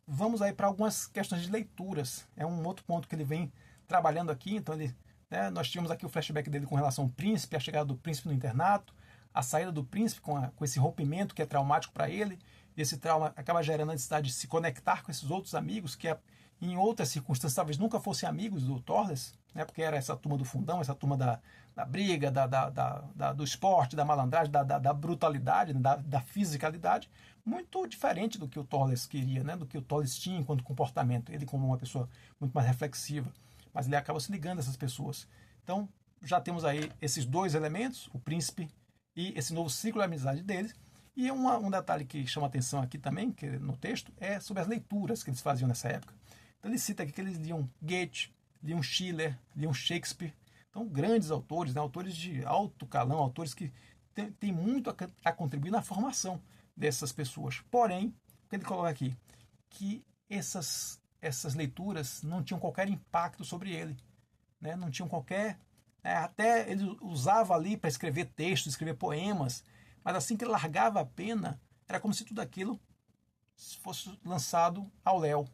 vamos aí para algumas questões de leituras. É um outro ponto que ele vem trabalhando aqui. Então, nós tínhamos aqui o flashback dele com relação ao príncipe, a chegada do príncipe no internato, a saída do príncipe com esse rompimento que é traumático para ele. Esse trauma acaba gerando a necessidade de se conectar com esses outros amigos que, em outras circunstâncias, talvez nunca fossem amigos do Torres, né, porque era essa turma do fundão, essa turma da briga, do esporte, da malandragem, da brutalidade, da fisicalidade, muito diferente do que o Torres queria, né, do que o Torres tinha enquanto comportamento, ele como uma pessoa muito mais reflexiva, mas ele acaba se ligando a essas pessoas. Então, já temos aí esses dois elementos, o príncipe e esse novo ciclo de amizade deles. E um detalhe que chama atenção aqui também, que no texto, é sobre as leituras que eles faziam nessa época. Então ele cita aqui que eles liam Goethe, liam Schiller, liam Shakespeare. Então, grandes autores, né, autores de alto calão, autores que têm muito a contribuir na formação dessas pessoas. Porém, o que ele coloca aqui? Que essas leituras não tinham qualquer impacto sobre ele. Né? Não tinham qualquer... até ele usava ali para escrever textos, escrever poemas, mas assim que ele largava a pena, era como se tudo aquilo fosse lançado ao léu.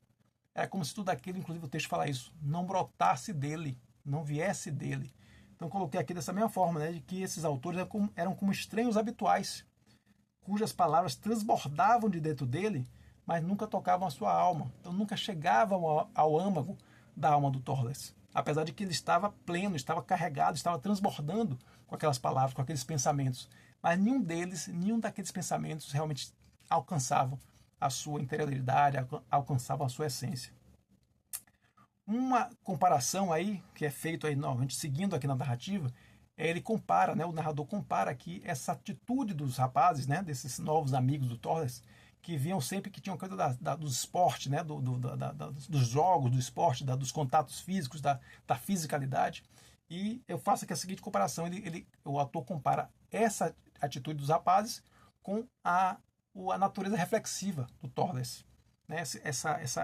Era como se tudo aquilo, inclusive o texto fala isso, não brotasse dele, não viesse dele. Então coloquei aqui dessa mesma forma, né, de que esses autores eram como estranhos habituais, cujas palavras transbordavam de dentro dele, mas nunca tocavam a sua alma. Então nunca chegavam ao âmago da alma do Torles. Apesar de que ele estava pleno, estava carregado, estava transbordando com aquelas palavras, com aqueles pensamentos. Mas nenhum daqueles pensamentos realmente alcançavam a sua interioridade, alcançavam a sua essência. Uma comparação aí, que é feito aí novamente, seguindo aqui na narrativa, ele compara, né, o narrador compara aqui essa atitude dos rapazes, né, desses novos amigos do Torres, que viam sempre que tinham coisa dos esportes, né, dos jogos, do esporte, dos contatos físicos, da fisicalidade. E eu faço aqui a seguinte comparação, o autor compara essa atitude dos rapazes com a natureza reflexiva do Torres, né,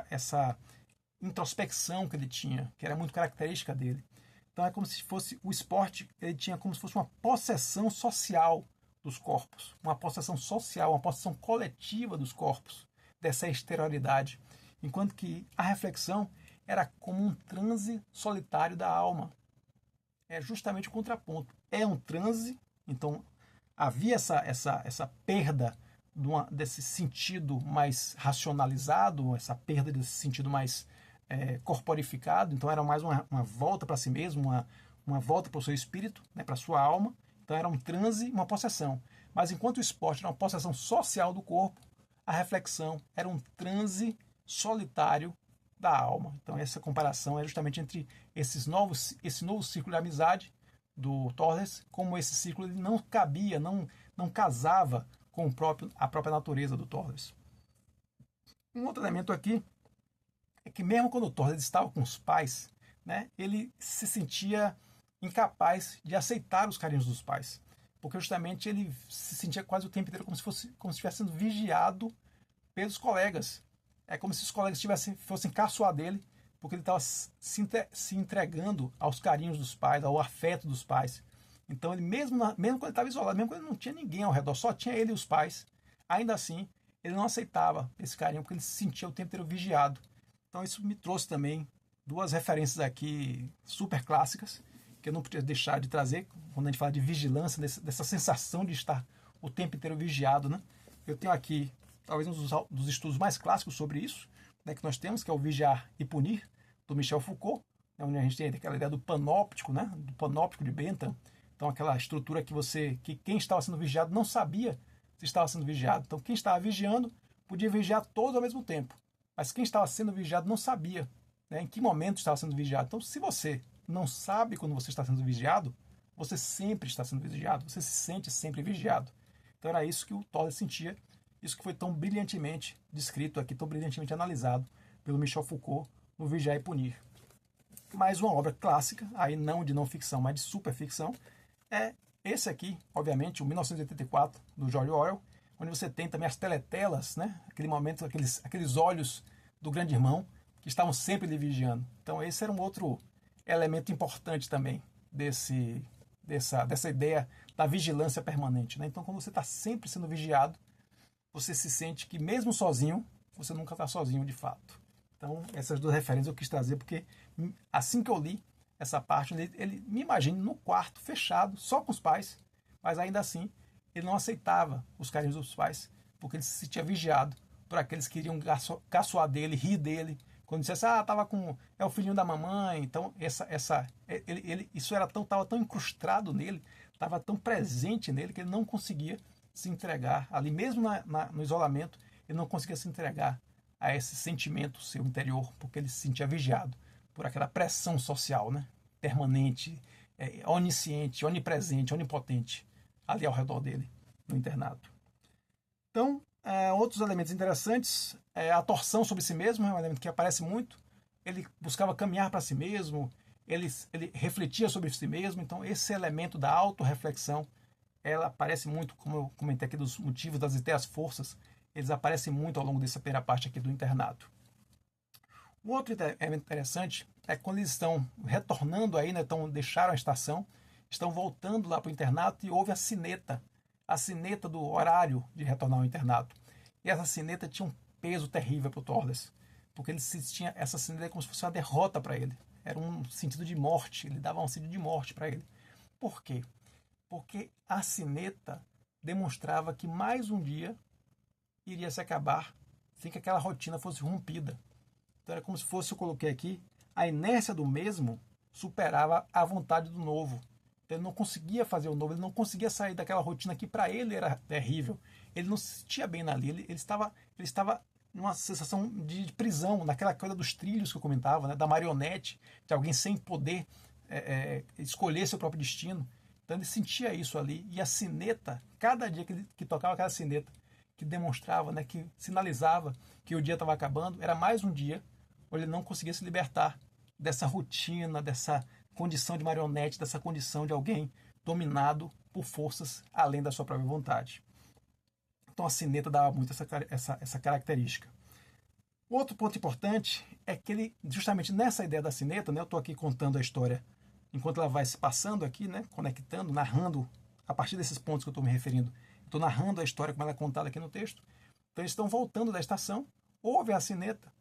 essa introspecção que ele tinha, que era muito característica dele. Então é como se fosse o esporte, ele tinha como se fosse uma possessão social dos corpos, uma possessão social, uma possessão coletiva dos corpos, dessa exterioridade. Enquanto que a reflexão era como um transe solitário da alma. É justamente o contraponto. É um transe, então havia essa perda desse sentido mais racionalizado, essa perda desse sentido mais corporificado, então era mais uma volta para si mesmo, uma volta para o seu espírito, né, para a sua alma. Então era um transe, uma possessão. Mas enquanto o esporte era uma possessão social do corpo, a reflexão era um transe solitário da alma. Então essa comparação é justamente entre esse novo círculo de amizade do Torres, como esse círculo ele não cabia, não casava com a própria natureza do Torres. Um outro elemento aqui é que mesmo quando o Torres estava com os pais, né, ele se sentia incapaz de aceitar os carinhos dos pais, porque justamente ele se sentia quase o tempo inteiro como se estivesse sendo vigiado pelos colegas. É como se os colegas fossem caçoar dele, porque ele estava se entregando aos carinhos dos pais, ao afeto dos pais. Então ele mesmo quando ele estava isolado, mesmo quando ele não tinha ninguém ao redor, só tinha ele e os pais, ainda assim ele não aceitava esse carinho, porque ele se sentia o tempo inteiro vigiado. Então isso me trouxe também duas referências aqui super clássicas, que eu não podia deixar de trazer, quando a gente fala de vigilância, dessa sensação de estar o tempo inteiro vigiado, né? Eu tenho aqui, talvez um dos estudos mais clássicos sobre isso, né, que nós temos, que é o Vigiar e Punir, do Michel Foucault, né, onde a gente tem aquela ideia do panóptico, né, do panóptico de Bentham. Então aquela estrutura que quem estava sendo vigiado não sabia se estava sendo vigiado. Então quem estava vigiando podia vigiar todos ao mesmo tempo, mas quem estava sendo vigiado não sabia, né, em que momento estava sendo vigiado. Então se você não sabe quando você está sendo vigiado, você sempre está sendo vigiado, você se sente sempre vigiado. Então era isso que o Toller sentia, isso que foi tão brilhantemente descrito aqui, tão brilhantemente analisado pelo Michel Foucault no Vigiar e Punir. Mais uma obra clássica, aí não de não ficção, mas de superficção, é esse aqui, obviamente, o 1984, do George Orwell, onde você tem também as teletelas, né? Aquele momento, aqueles olhos do grande irmão que estavam sempre lhe vigiando. Então esse era um outro elemento importante também dessa ideia da vigilância permanente, né? Então quando você está sempre sendo vigiado, você se sente que mesmo sozinho, você nunca está sozinho de fato. Então essas duas referências eu quis trazer porque assim que eu li essa parte, ele me imagina no quarto fechado, só com os pais, mas ainda assim ele não aceitava os carinhos dos pais, porque ele se sentia vigiado por aqueles que iriam caçoar dele, rir dele, quando dissesse, é o filhinho da mamãe. Então isso estava tão incrustado nele, estava tão presente nele, que ele não conseguia se entregar ali, mesmo no isolamento, ele não conseguia se entregar a esse sentimento seu interior, porque ele se sentia vigiado por aquela pressão social, né, permanente, onisciente, onipresente, onipotente, ali ao redor dele, no internato. Então, outros elementos interessantes, a torção sobre si mesmo é um elemento que aparece muito. Ele buscava caminhar para si mesmo, ele refletia sobre si mesmo. Então esse elemento da autorreflexão, ela aparece muito, como eu comentei aqui dos motivos das ideias forças, eles aparecem muito ao longo dessa primeira parte aqui do internato. O outro elemento interessante é quando eles estão retornando aí, né, deixaram a estação, estão voltando lá para o internato e houve a sineta do horário de retornar ao internato. E essa sineta tinha um peso terrível para o Torres, porque ele tinha essa sineta como se fosse uma derrota para ele. Era um sentido de morte, ele dava um sentido de morte para ele. Por quê? Porque a sineta demonstrava que mais um dia iria se acabar sem que aquela rotina fosse rompida. Então era como se fosse, eu coloquei aqui, a inércia do mesmo superava a vontade do novo. Então, ele não conseguia fazer o novo, ele não conseguia sair daquela rotina que para ele era terrível. Ele não se sentia bem ali, ele estava numa sensação de prisão, naquela coisa dos trilhos que eu comentava, né, da marionete, de alguém sem poder escolher seu próprio destino. Então ele sentia isso ali, e a sineta, cada dia que tocava aquela sineta, que demonstrava, né, que sinalizava que o dia estava acabando, era mais um dia onde ele não conseguia se libertar dessa rotina, dessa condição de marionete, dessa condição de alguém dominado por forças além da sua própria vontade. Então a sineta dava muito essa característica. Outro ponto importante é que ele, justamente nessa ideia da sineta, né, eu estou aqui contando a história enquanto ela vai se passando aqui, né, conectando, narrando, a partir desses pontos que eu estou me referindo, estou narrando a história como ela é contada aqui no texto. Então eles estão voltando da estação, ouve a sineta,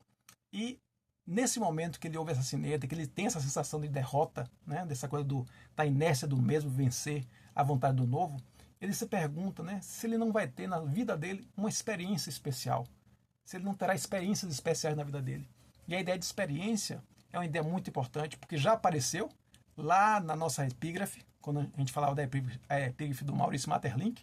e nesse momento que ele ouve essa sineta, que ele tem essa sensação de derrota, né, dessa coisa da inércia do mesmo vencer a vontade do novo, ele se pergunta, né, se ele não vai ter na vida dele uma experiência especial, se ele não terá experiências especiais na vida dele. E a ideia de experiência é uma ideia muito importante, porque já apareceu lá na nossa epígrafe, quando a gente falava da epígrafe do Maurício Maeterlinck,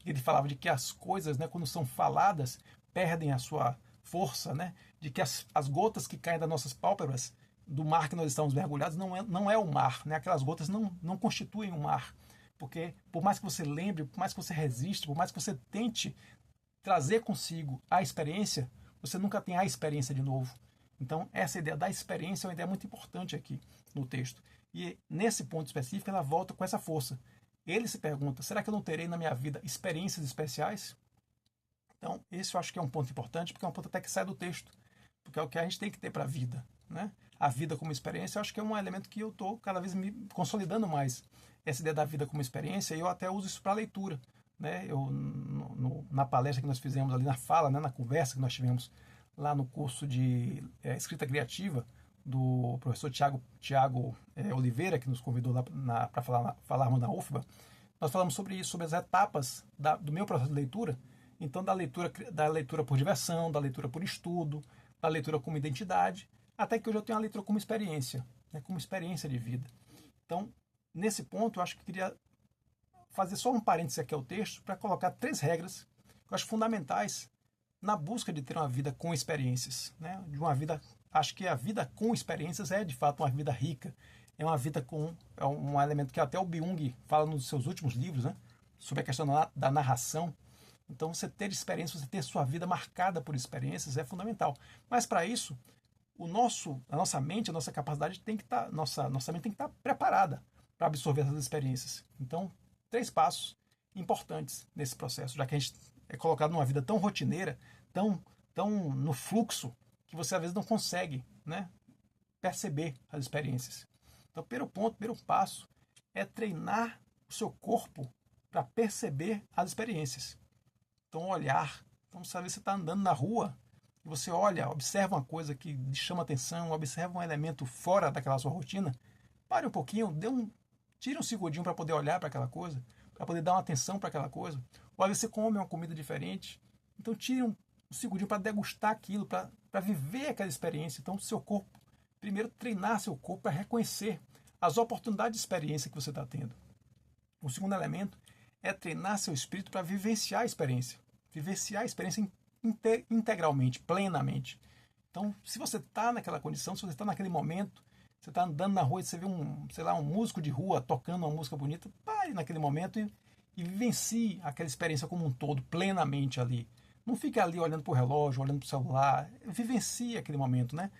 ele falava de que as coisas, né, quando são faladas, perdem a sua força, né, de que as gotas que caem das nossas pálpebras, do mar que nós estamos mergulhados, não é o mar, né, aquelas gotas não constituem o mar, porque por mais que você lembre, por mais que você resista, por mais que você tente trazer consigo a experiência, você nunca tem a experiência de novo. Então, essa ideia da experiência é uma ideia muito importante aqui no texto. E nesse ponto específico, ela volta com essa força. Ele se pergunta, será que eu não terei na minha vida experiências especiais? Então, esse eu acho que é um ponto importante, porque é um ponto até que sai do texto, porque é o que a gente tem que ter para a vida, né? A vida como experiência, eu acho que é um elemento que eu estou cada vez me consolidando mais. Essa ideia da vida como experiência, e eu até uso isso para a leitura, né? Na palestra que nós fizemos ali, na fala, né, na conversa que nós tivemos lá no curso de escrita criativa, do professor Tiago Oliveira, que nos convidou lá para falarmos na UFBA, nós falamos sobre isso, sobre as etapas do meu processo de leitura. Então, da leitura por diversão, da leitura por estudo, da leitura como identidade, até que hoje eu tenho a leitura como experiência, né, como experiência de vida. Então, nesse ponto, eu acho que queria fazer só um parênteses aqui ao texto para colocar 3 regras que eu acho fundamentais na busca de ter uma vida com experiências, né? De uma vida, acho que a vida com experiências é de fato uma vida rica, é uma vida é um elemento que até o Byung fala nos seus últimos livros, né? Sobre a questão da narração. Então, você ter experiências, você ter sua vida marcada por experiências é fundamental. Mas para isso, a nossa mente, a nossa capacidade tem que estar, nossa mente tem que estar preparada para absorver essas experiências. Então, 3 passos importantes nesse processo, já que a gente é colocado numa vida tão rotineira, tão no fluxo, que você às vezes não consegue, né, perceber as experiências. Então, primeiro passo é treinar o seu corpo para perceber as experiências. Então, olhar. Então, sabe, você está andando na rua e você olha, observa uma coisa que lhe chama atenção, observa um elemento fora daquela sua rotina, pare um pouquinho, tire um segundinho para poder olhar para aquela coisa, para poder dar uma atenção para aquela coisa. Ou às vezes você come uma comida diferente, então tire um segundinho para degustar aquilo, para viver aquela experiência. Então, seu corpo, primeiro treinar seu corpo para reconhecer as oportunidades de experiência que você está tendo. O segundo elemento é treinar seu espírito para vivenciar a experiência integralmente, plenamente. Então, se você está naquela condição, se você está naquele momento, você está andando na rua e você vê um músico de rua tocando uma música bonita, pare naquele momento e vivencie aquela experiência como um todo, plenamente ali. Não fique ali olhando para o relógio, olhando para o celular. Vivencie aquele momento, né?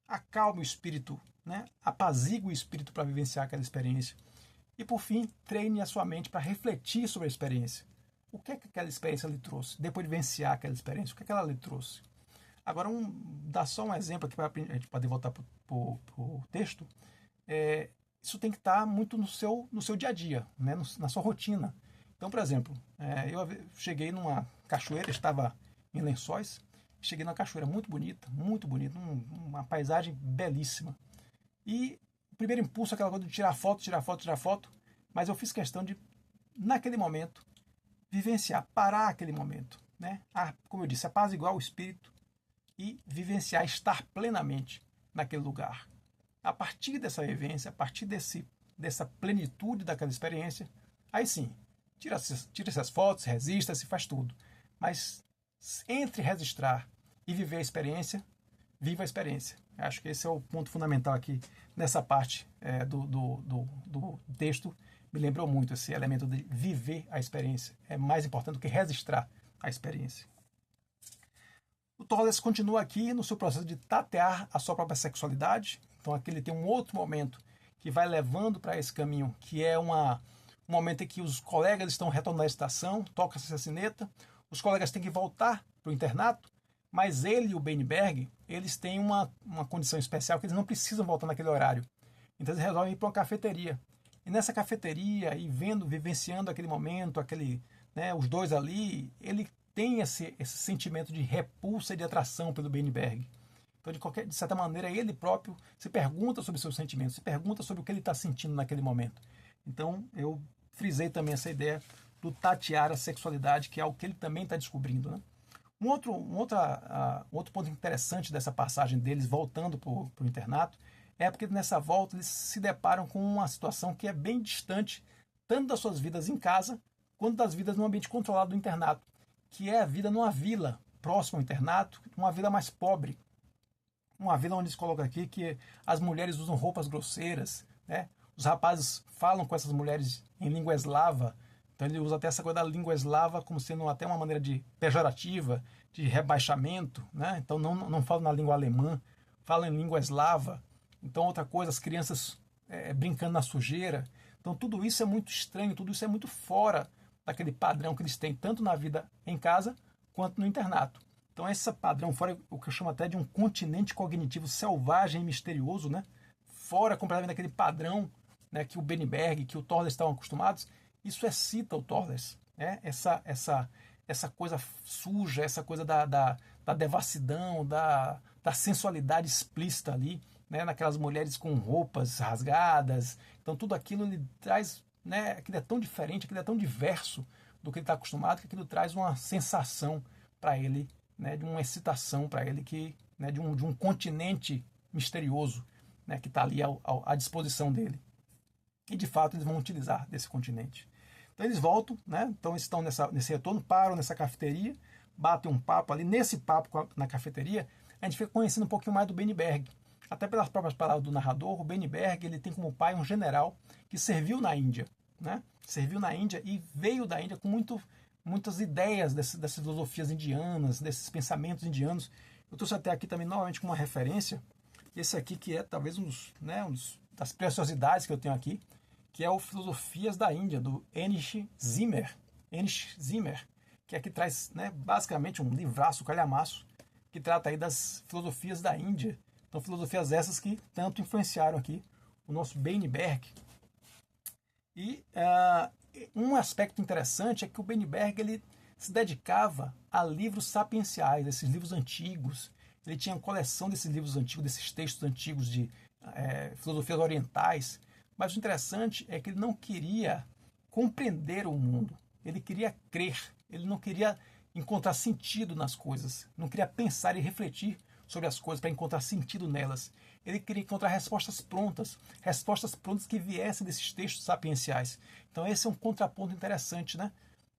Acalme o espírito, né? Apazigue o espírito para vivenciar aquela experiência. E, por fim, treine a sua mente para refletir sobre a experiência. O que é que aquela experiência lhe trouxe? Depois de vivenciar aquela experiência, o que é que ela lhe trouxe? Agora, dá só um exemplo aqui para a gente poder voltar para o texto. Isso tem que estar muito no seu dia a dia, né? Na sua rotina. Então, por exemplo, eu cheguei numa cachoeira, estava em Lençóis, cheguei numa cachoeira muito bonita, uma paisagem belíssima. E o primeiro impulso é aquela coisa de tirar foto, mas eu fiz questão de, naquele momento, vivenciar, parar aquele momento, né? Como eu disse, apaziguar o espírito e vivenciar, estar plenamente naquele lugar. A partir dessa vivência, a partir dessa plenitude daquela experiência, aí sim, tira-se as fotos, resista-se, faz tudo. Mas entre registrar e viver a experiência, viva a experiência. Acho que esse é o ponto fundamental aqui nessa parte do texto. Me lembrou muito esse elemento de viver a experiência. É mais importante do que registrar a experiência. O Tollers continua aqui no seu processo de tatear a sua própria sexualidade. Então aqui ele tem um outro momento que vai levando para esse caminho, que é um momento em que os colegas estão retornando à estação, toca-se a sineta, os colegas têm que voltar para o internato, mas ele e o Beinberg, eles têm uma condição especial que eles não precisam voltar naquele horário. Então eles resolvem ir para uma cafeteria. E nessa cafeteria, e vivenciando aquele momento, os dois ali, ele tem esse sentimento de repulsa e de atração pelo Beinberg. Então, de certa maneira, ele próprio se pergunta sobre seus sentimentos, se pergunta sobre o que ele está sentindo naquele momento. Então, eu frisei também essa ideia do tatear a sexualidade, que é algo que ele também está descobrindo, né? Um outro ponto interessante dessa passagem deles voltando para o internato é porque nessa volta eles se deparam com uma situação que é bem distante tanto das suas vidas em casa quanto das vidas no ambiente controlado do internato, que é a vida numa vila próxima ao internato, uma vila mais pobre. Uma vila onde eles colocam aqui que as mulheres usam roupas grosseiras, né? Os rapazes falam com essas mulheres em língua eslava, então ele usa até essa coisa da língua eslava como sendo até uma maneira de pejorativa, de rebaixamento, né? Então não fala na língua alemã, fala em língua eslava. Então outra coisa, as crianças brincando na sujeira. Então tudo isso é muito estranho, tudo isso é muito fora daquele padrão que eles têm, tanto na vida em casa quanto no internato. Então esse padrão, fora o que eu chamo até de um continente cognitivo selvagem e misterioso, né? Fora completamente daquele padrão, né, que o Beinberg, que o Tollers estavam acostumados, isso excita o Tollers. Né? Essa coisa suja, essa coisa da devassidão, da sensualidade explícita ali, né, naquelas mulheres com roupas rasgadas. Então tudo aquilo ele traz, né, aquilo é tão diferente, aquilo é tão diverso do que ele está acostumado, que aquilo traz uma sensação para ele, né, de uma excitação para ele, né, de um continente misterioso, né, que está ali à disposição dele. E de fato eles vão utilizar desse continente. Então eles voltam, né, então eles estão nesse retorno, param nessa cafeteria, batem um papo ali. Nesse papo na cafeteria, a gente fica conhecendo um pouquinho mais do Beinberg. Até pelas próprias palavras do narrador, o Beinberg ele tem como pai um general que serviu na Índia, né? Serviu na Índia e veio da Índia com muitas ideias dessas filosofias indianas, desses pensamentos indianos. Eu trouxe até aqui também novamente como uma referência, esse aqui que é talvez um das preciosidades que eu tenho aqui, que é o Filosofias da Índia, do Anish Zimmer, que aqui traz, né, basicamente um livraço, calhamaço, que trata aí das filosofias da Índia. Então filosofias essas que tanto influenciaram aqui o nosso Beinberg. E um aspecto interessante é que o Beinberg ele se dedicava a livros sapienciais, esses livros antigos. Ele tinha uma coleção desses livros antigos, desses textos antigos de filosofias orientais. Mas o interessante é que ele não queria compreender o mundo. Ele queria crer. Ele não queria encontrar sentido nas coisas. Não queria pensar e refletir sobre as coisas para encontrar sentido nelas. Ele queria encontrar respostas prontas que viessem desses textos sapienciais. Então esse é um contraponto interessante, né?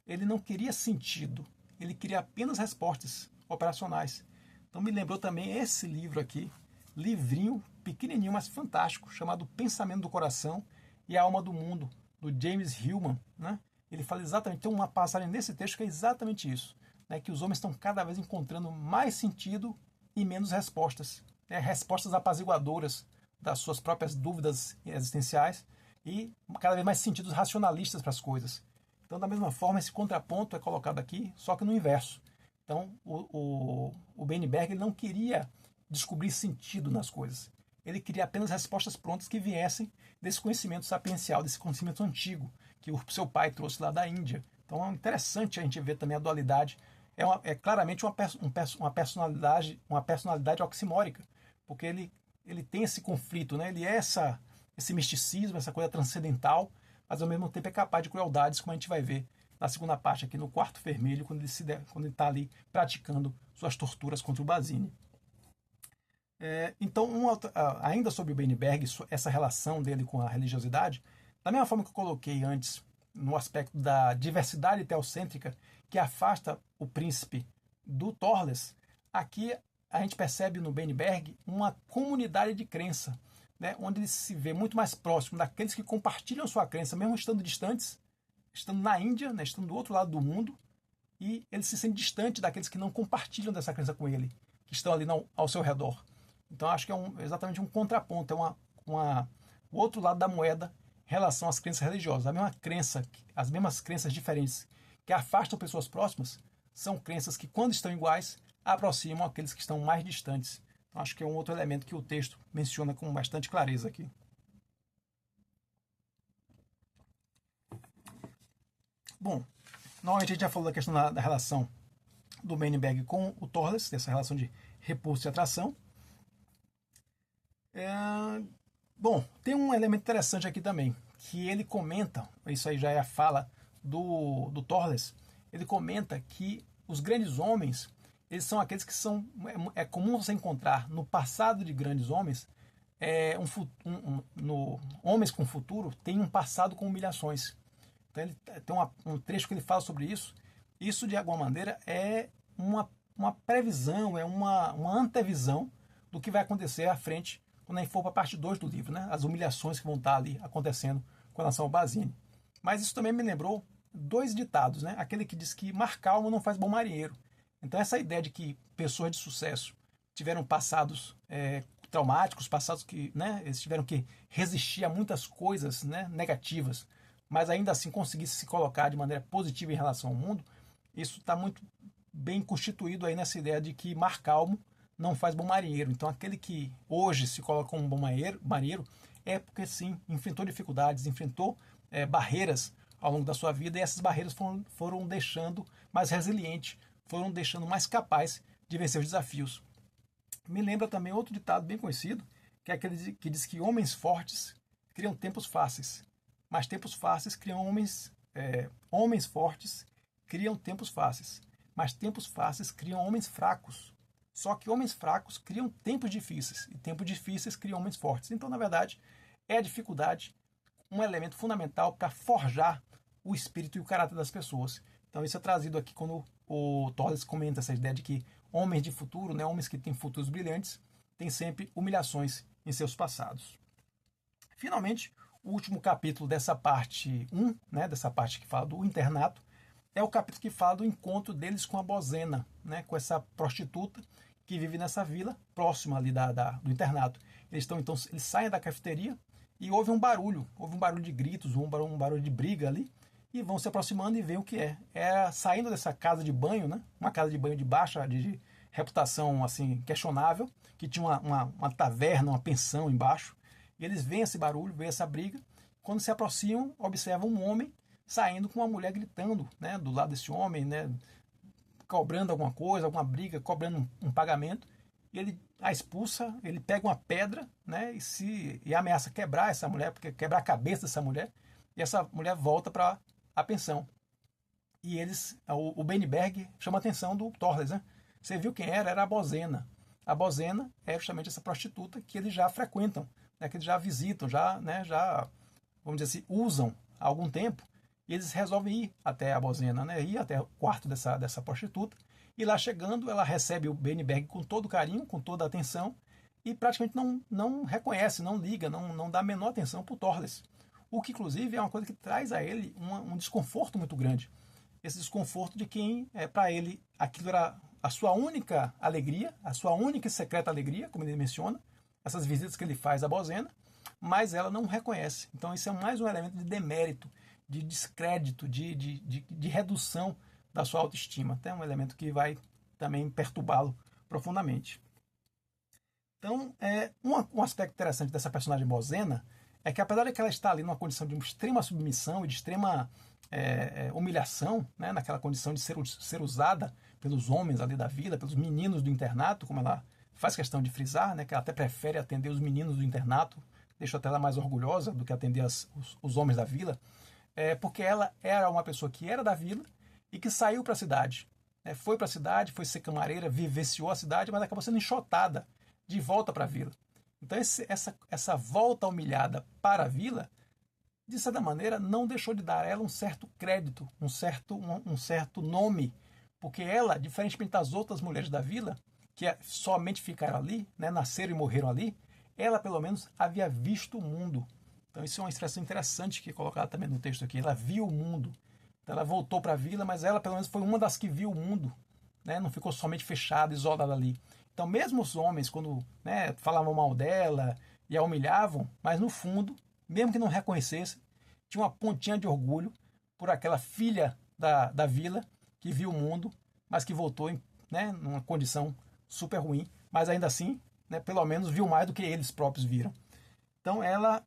Ele não queria sentido, ele queria apenas respostas operacionais. Então me lembrou também esse livro aqui, livrinho pequenininho, mas fantástico, chamado Pensamento do Coração e a Alma do Mundo, do James Hillman, né? Ele fala exatamente, tem uma passagem nesse texto que é exatamente isso, né? Que os homens estão cada vez encontrando mais sentido e menos respostas, né? Respostas apaziguadoras das suas próprias dúvidas existenciais e cada vez mais sentidos racionalistas para as coisas. Então, da mesma forma, esse contraponto é colocado aqui, só que no inverso. Então, o Beinberg ele não queria descobrir sentido nas coisas. Ele queria apenas respostas prontas que viessem desse conhecimento sapiencial, desse conhecimento antigo, que o seu pai trouxe lá da Índia. Então, é interessante a gente ver também a dualidade. É claramente uma personalidade oximórica, porque ele tem esse conflito, né? Ele é esse misticismo, essa coisa transcendental, mas ao mesmo tempo é capaz de crueldades, como a gente vai ver na segunda parte aqui no Quarto Vermelho, quando ele está ali praticando suas torturas contra o Basini. Então, ainda sobre o Bernberg, essa relação dele com a religiosidade, da mesma forma que eu coloquei antes, no aspecto da diversidade teocêntrica que afasta o príncipe do Thorles, aqui a gente percebe no Bernberg uma comunidade de crença, né, onde ele se vê muito mais próximo daqueles que compartilham sua crença, mesmo estando distantes, estando na Índia, né, estando do outro lado do mundo, e ele se sente distante daqueles que não compartilham dessa crença com ele, que estão ali ao seu redor. Então acho que é exatamente um contraponto, é o outro lado da moeda em relação às crenças religiosas. A mesma crença, as mesmas crenças diferentes que afastam pessoas próximas são crenças que, quando estão iguais, aproximam aqueles que estão mais distantes. Então acho que é um outro elemento que o texto menciona com bastante clareza aqui. Bom, normalmente a gente já falou da questão da relação do Bernberg com o Thorles, dessa relação de repulso e atração. Bom, tem um elemento interessante aqui também, que ele comenta, isso aí já é a fala do Thorles, ele comenta que os grandes homens, eles são aqueles que são, é comum você encontrar no passado de grandes homens, homens com futuro têm um passado com humilhações. Então ele tem um trecho que ele fala sobre isso. Isso, de alguma maneira, é uma previsão, é uma antevisão do que vai acontecer à frente quando a gente for para a parte 2 do livro, né? As humilhações que vão estar ali acontecendo com relação ao Basine. Mas isso também me lembrou dois ditados, né? Aquele que diz que mar calmo não faz bom marinheiro. Então essa ideia de que pessoas de sucesso tiveram passados traumáticos, passados que, né, eles tiveram que resistir a muitas coisas, né, negativas, mas ainda assim conseguir se colocar de maneira positiva em relação ao mundo, isso está muito bem constituído aí nessa ideia de que mar calmo não faz bom marinheiro. Então aquele que hoje se coloca como bom marinheiro é porque sim, enfrentou dificuldades, enfrentou barreiras ao longo da sua vida, e essas barreiras foram deixando mais resiliente, foram deixando mais capaz de vencer os desafios. Me lembra também outro ditado bem conhecido, que é aquele que diz que homens fortes criam tempos fáceis, mas tempos fáceis criam homens fortes criam tempos fáceis, mas tempos fáceis criam homens fracos. Só que homens fracos criam tempos difíceis, e tempos difíceis criam homens fortes. Então, na verdade, é a dificuldade um elemento fundamental para forjar o espírito e o caráter das pessoas. Então, isso é trazido aqui quando o Thorles comenta essa ideia de que homens de futuro, né, homens que têm futuros brilhantes, têm sempre humilhações em seus passados. Finalmente, o último capítulo dessa parte 1, né, dessa parte que fala do internato, é o capítulo que fala do encontro deles com a Bozena, né, com essa prostituta que vive nessa vila, próxima ali do internato. Eles saem da cafeteria e houve um barulho de gritos, um barulho de briga ali, e vão se aproximando e veem o que é. É saindo dessa casa de banho, né, uma casa de banho de baixa de reputação assim questionável, que tinha uma taverna, uma pensão embaixo, e eles veem esse barulho, veem essa briga. Quando se aproximam, observam um homem saindo com uma mulher gritando, né, do lado desse homem, né, cobrando alguma coisa, alguma briga, cobrando um pagamento. E ele a expulsa, ele pega uma pedra, né, e ameaça quebrar essa mulher, porque quebrar a cabeça dessa mulher, e essa mulher volta para a pensão. E o Bernberg chama a atenção do Thorles, né? Você viu quem era? Era a Bozena. A Bozena é justamente essa prostituta que eles já frequentam, né, que eles já visitam, já, vamos dizer assim, usam há algum tempo, e eles resolvem ir até a Bozena, né, ir até o quarto dessa prostituta, e lá chegando, ela recebe o Bernberg com todo carinho, com toda a atenção, e praticamente não reconhece, não liga, não dá a menor atenção para o Thorles. O que, inclusive, é uma coisa que traz a ele um desconforto muito grande. Esse desconforto de quem, para ele, aquilo era a sua única alegria, a sua única e secreta alegria, como ele menciona, essas visitas que ele faz à Bozena, mas ela não reconhece. Então isso é mais um elemento de demérito, de descrédito, de redução da sua autoestima. Até um elemento que vai também perturbá-lo profundamente. Então, um aspecto interessante dessa personagem Bozena é que, apesar de que ela está ali numa condição de extrema submissão e de extrema humilhação, né, naquela condição de ser usada pelos homens ali da vila, pelos meninos do internato, como ela faz questão de frisar, né, que ela até prefere atender os meninos do internato, deixa até ela mais orgulhosa do que atender os homens da vila, porque ela era uma pessoa que era da vila e que saiu para a cidade. Foi para a cidade, foi ser camareira, vivenciou a cidade, mas acabou sendo enxotada de volta para a vila. Então essa volta humilhada para a vila, de certa maneira, não deixou de dar a ela um certo crédito, um certo nome, porque ela, diferentemente das outras mulheres da vila, que somente ficaram ali, né, nasceram e morreram ali, ela pelo menos havia visto o mundo. Então isso é uma expressão interessante que é colocada também no texto aqui. Ela viu o mundo. Então ela voltou para a vila, mas ela pelo menos foi uma das que viu o mundo, né? Não ficou somente fechada, isolada ali. Então mesmo os homens, quando, né, falavam mal dela e a humilhavam, mas no fundo, mesmo que não reconhecessem, tinha uma pontinha de orgulho por aquela filha da vila que viu o mundo, mas que voltou em, né, numa condição super ruim, mas ainda assim, né, pelo menos viu mais do que eles próprios viram. Então ela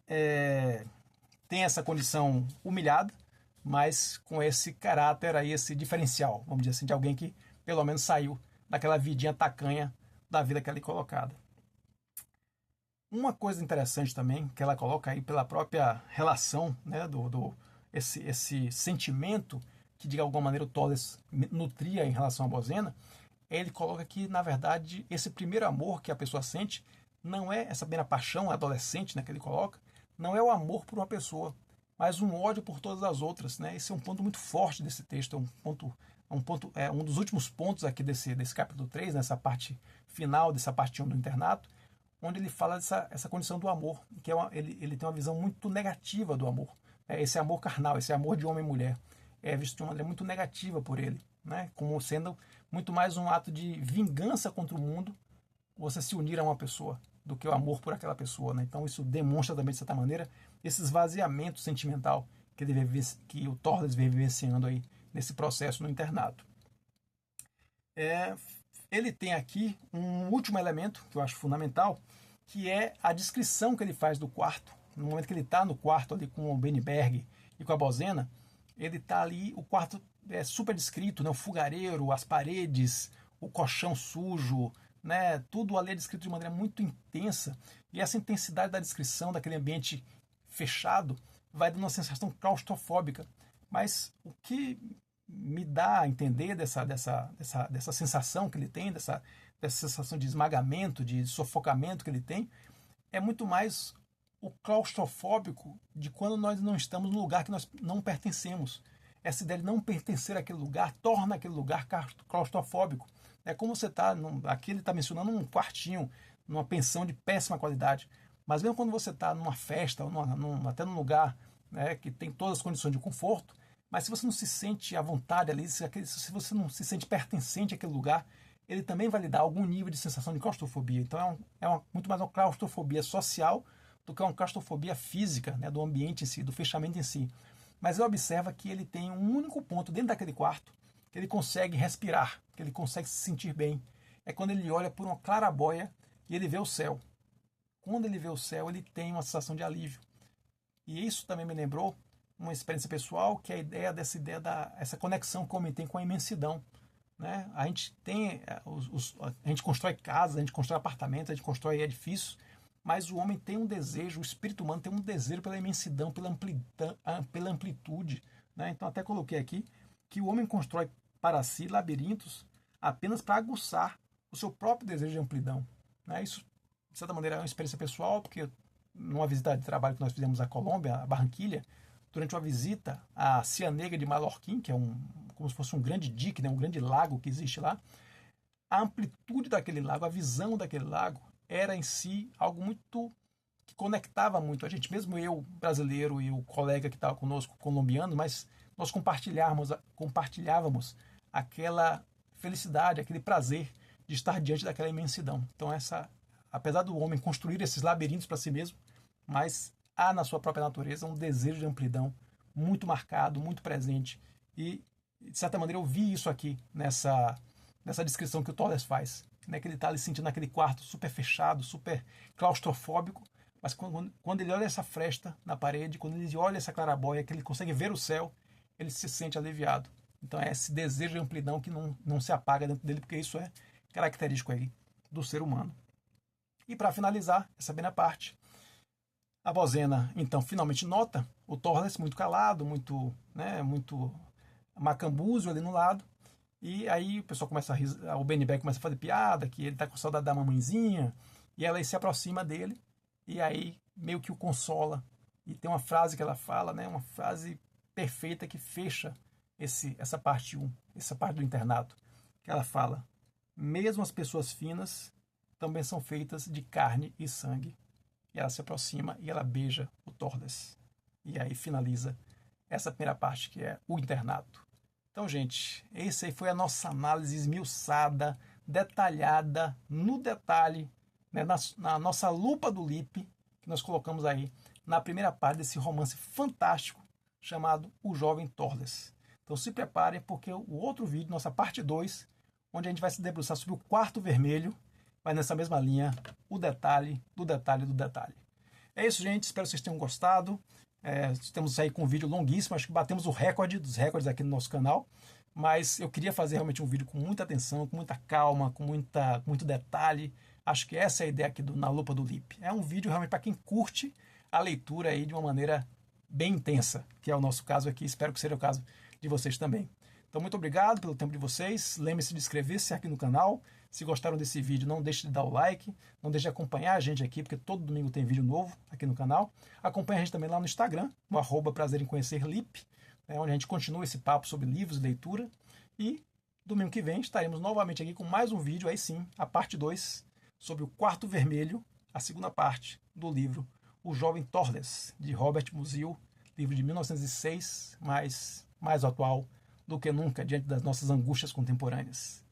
tem essa condição humilhada, mas com esse caráter aí, esse diferencial, vamos dizer assim, de alguém que pelo menos saiu daquela vidinha tacanha da vida que ela é colocada. Uma coisa interessante também, que ela coloca aí pela própria relação, né, esse sentimento que de alguma maneira o Toles nutria em relação a Bozena, ele coloca que, na verdade, esse primeiro amor que a pessoa sente não é essa primeira paixão adolescente, né, que ele coloca, não é o amor por uma pessoa, mas um ódio por todas as outras, né? Esse é um ponto muito forte desse texto, um dos últimos pontos aqui desse capítulo 3, nessa parte final, dessa parte 1 do internato, onde ele fala essa condição do amor, que ele tem uma visão muito negativa do amor, né? Esse amor carnal, esse amor de homem e mulher, é visto de uma maneira muito negativa por ele, né? Como sendo muito mais um ato de vingança contra o mundo, você se unir a uma pessoa, do que o amor por aquela pessoa, né? Então isso demonstra também, de certa maneira, esse esvaziamento sentimental que o Torres vem vivenciando aí nesse processo no internato. Ele tem aqui um último elemento que eu acho fundamental, que é a descrição que ele faz do quarto. No momento que ele está no quarto ali com o Beniberg e com a Bozena, ele está ali, o quarto é super descrito, né? O fogareiro, as paredes, o colchão sujo, né? Tudo ali é descrito de maneira muito intensa, e essa intensidade da descrição daquele ambiente fechado vai dando uma sensação claustrofóbica. Mas o que me dá a entender dessa sensação que ele tem, dessa sensação de esmagamento, de sufocamento que ele tem, é muito mais o claustrofóbico de quando nós não estamos no lugar que nós não pertencemos. Essa ideia de não pertencer àquele lugar torna aquele lugar claustrofóbico. É como você está, aqui ele está mencionando um quartinho, numa pensão de péssima qualidade, mas mesmo quando você está numa festa, ou até num lugar, né, que tem todas as condições de conforto, mas se você não se sente à vontade ali, se você não se sente pertencente àquele lugar, ele também vai lhe dar algum nível de sensação de claustrofobia. Então muito mais uma claustrofobia social do que uma claustrofobia física, né, do ambiente em si, do fechamento em si. Mas ele observa que ele tem um único ponto dentro daquele quarto que ele consegue respirar, que ele consegue se sentir bem. É quando ele olha por uma claraboia e ele vê o céu. Quando ele vê o céu, ele tem uma sensação de alívio. E isso também me lembrou uma experiência pessoal, que é a ideia essa conexão que o homem tem com a imensidão. Né? A gente tem, a gente constrói casas, a gente constrói apartamentos, a gente constrói edifícios, mas o homem tem um desejo, o espírito humano tem um desejo pela imensidão, pela amplitude. Né? Então até coloquei aqui que o homem constrói para si labirintos apenas para aguçar o seu próprio desejo de amplidão. Né? Isso, de certa maneira, é uma experiência pessoal, porque numa visita de trabalho que nós fizemos à Colômbia, a Barranquilha, durante uma visita à Cianega de Mallorquín, que é como se fosse um grande dique, né, um grande lago que existe lá, a amplitude daquele lago, a visão daquele lago, era em si algo muito que conectava muito a gente, mesmo eu, brasileiro, e o colega que estava conosco, colombiano, mas nós compartilhávamos aquela felicidade, aquele prazer de estar diante daquela imensidão. Então apesar do homem construir esses labirintos para si mesmo, mas há na sua própria natureza um desejo de amplidão muito marcado, muito presente. E, de certa maneira, eu vi isso aqui nessa descrição que o Toles faz. Né? Que ele está ali sentindo naquele quarto super fechado, super claustrofóbico, mas quando ele olha essa fresta na parede, quando ele olha essa clarabóia, que ele consegue ver o céu, ele se sente aliviado. Então é esse desejo de amplidão que não se apaga dentro dele, porque isso é característico aí do ser humano. E para finalizar essa primeira parte, a Bozena, então, finalmente nota o Torres muito calado, muito macambúzio ali no lado. E aí o pessoal começa o Beniberg começa a fazer piada, que ele tá com saudade da mamãezinha, e ela aí se aproxima dele e aí meio que o consola. E tem uma frase que ela fala, né, uma frase perfeita que fecha essa parte 1, essa parte do internato, que ela fala: mesmo as pessoas finas também são feitas de carne e sangue. E ela se aproxima e ela beija o Torles. E aí finaliza essa primeira parte, que é o internato. Então, gente, essa aí foi a nossa análise esmiuçada, detalhada, no detalhe, né, na nossa lupa do Lippe, que nós colocamos aí na primeira parte desse romance fantástico chamado O Jovem Torles. Então se preparem, porque o outro vídeo, nossa parte 2, onde a gente vai se debruçar sobre o quarto vermelho, vai nessa mesma linha, o detalhe do detalhe do detalhe. É isso, gente. Espero que vocês tenham gostado. Estamos aí com um vídeo longuíssimo. Acho que batemos o recorde dos recordes aqui no nosso canal. Mas eu queria fazer realmente um vídeo com muita atenção, com muita calma, com muito detalhe. Acho que essa é a ideia aqui Na Lupa do Lippe. É um vídeo realmente para quem curte a leitura aí de uma maneira bem intensa, que é o nosso caso aqui. Espero que seja o caso de vocês também. Então, muito obrigado pelo tempo de vocês. Lembre-se de inscrever-se aqui no canal. Se gostaram desse vídeo, não deixe de dar o like. Não deixe de acompanhar a gente aqui, porque todo domingo tem vídeo novo aqui no canal. Acompanhe a gente também lá no Instagram, no @prazer em conhecer Lippe, onde a gente continua esse papo sobre livros e leitura. E domingo que vem estaremos novamente aqui com mais um vídeo, aí sim, a parte 2, sobre o quarto vermelho, a segunda parte do livro O Jovem Torles, de Robert Musil, livro de 1906, mas mais atual do que nunca diante das nossas angústias contemporâneas.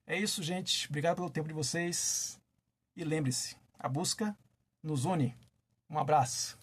É isso, gente. Obrigado pelo tempo de vocês. E lembre-se, a busca nos une. Um abraço.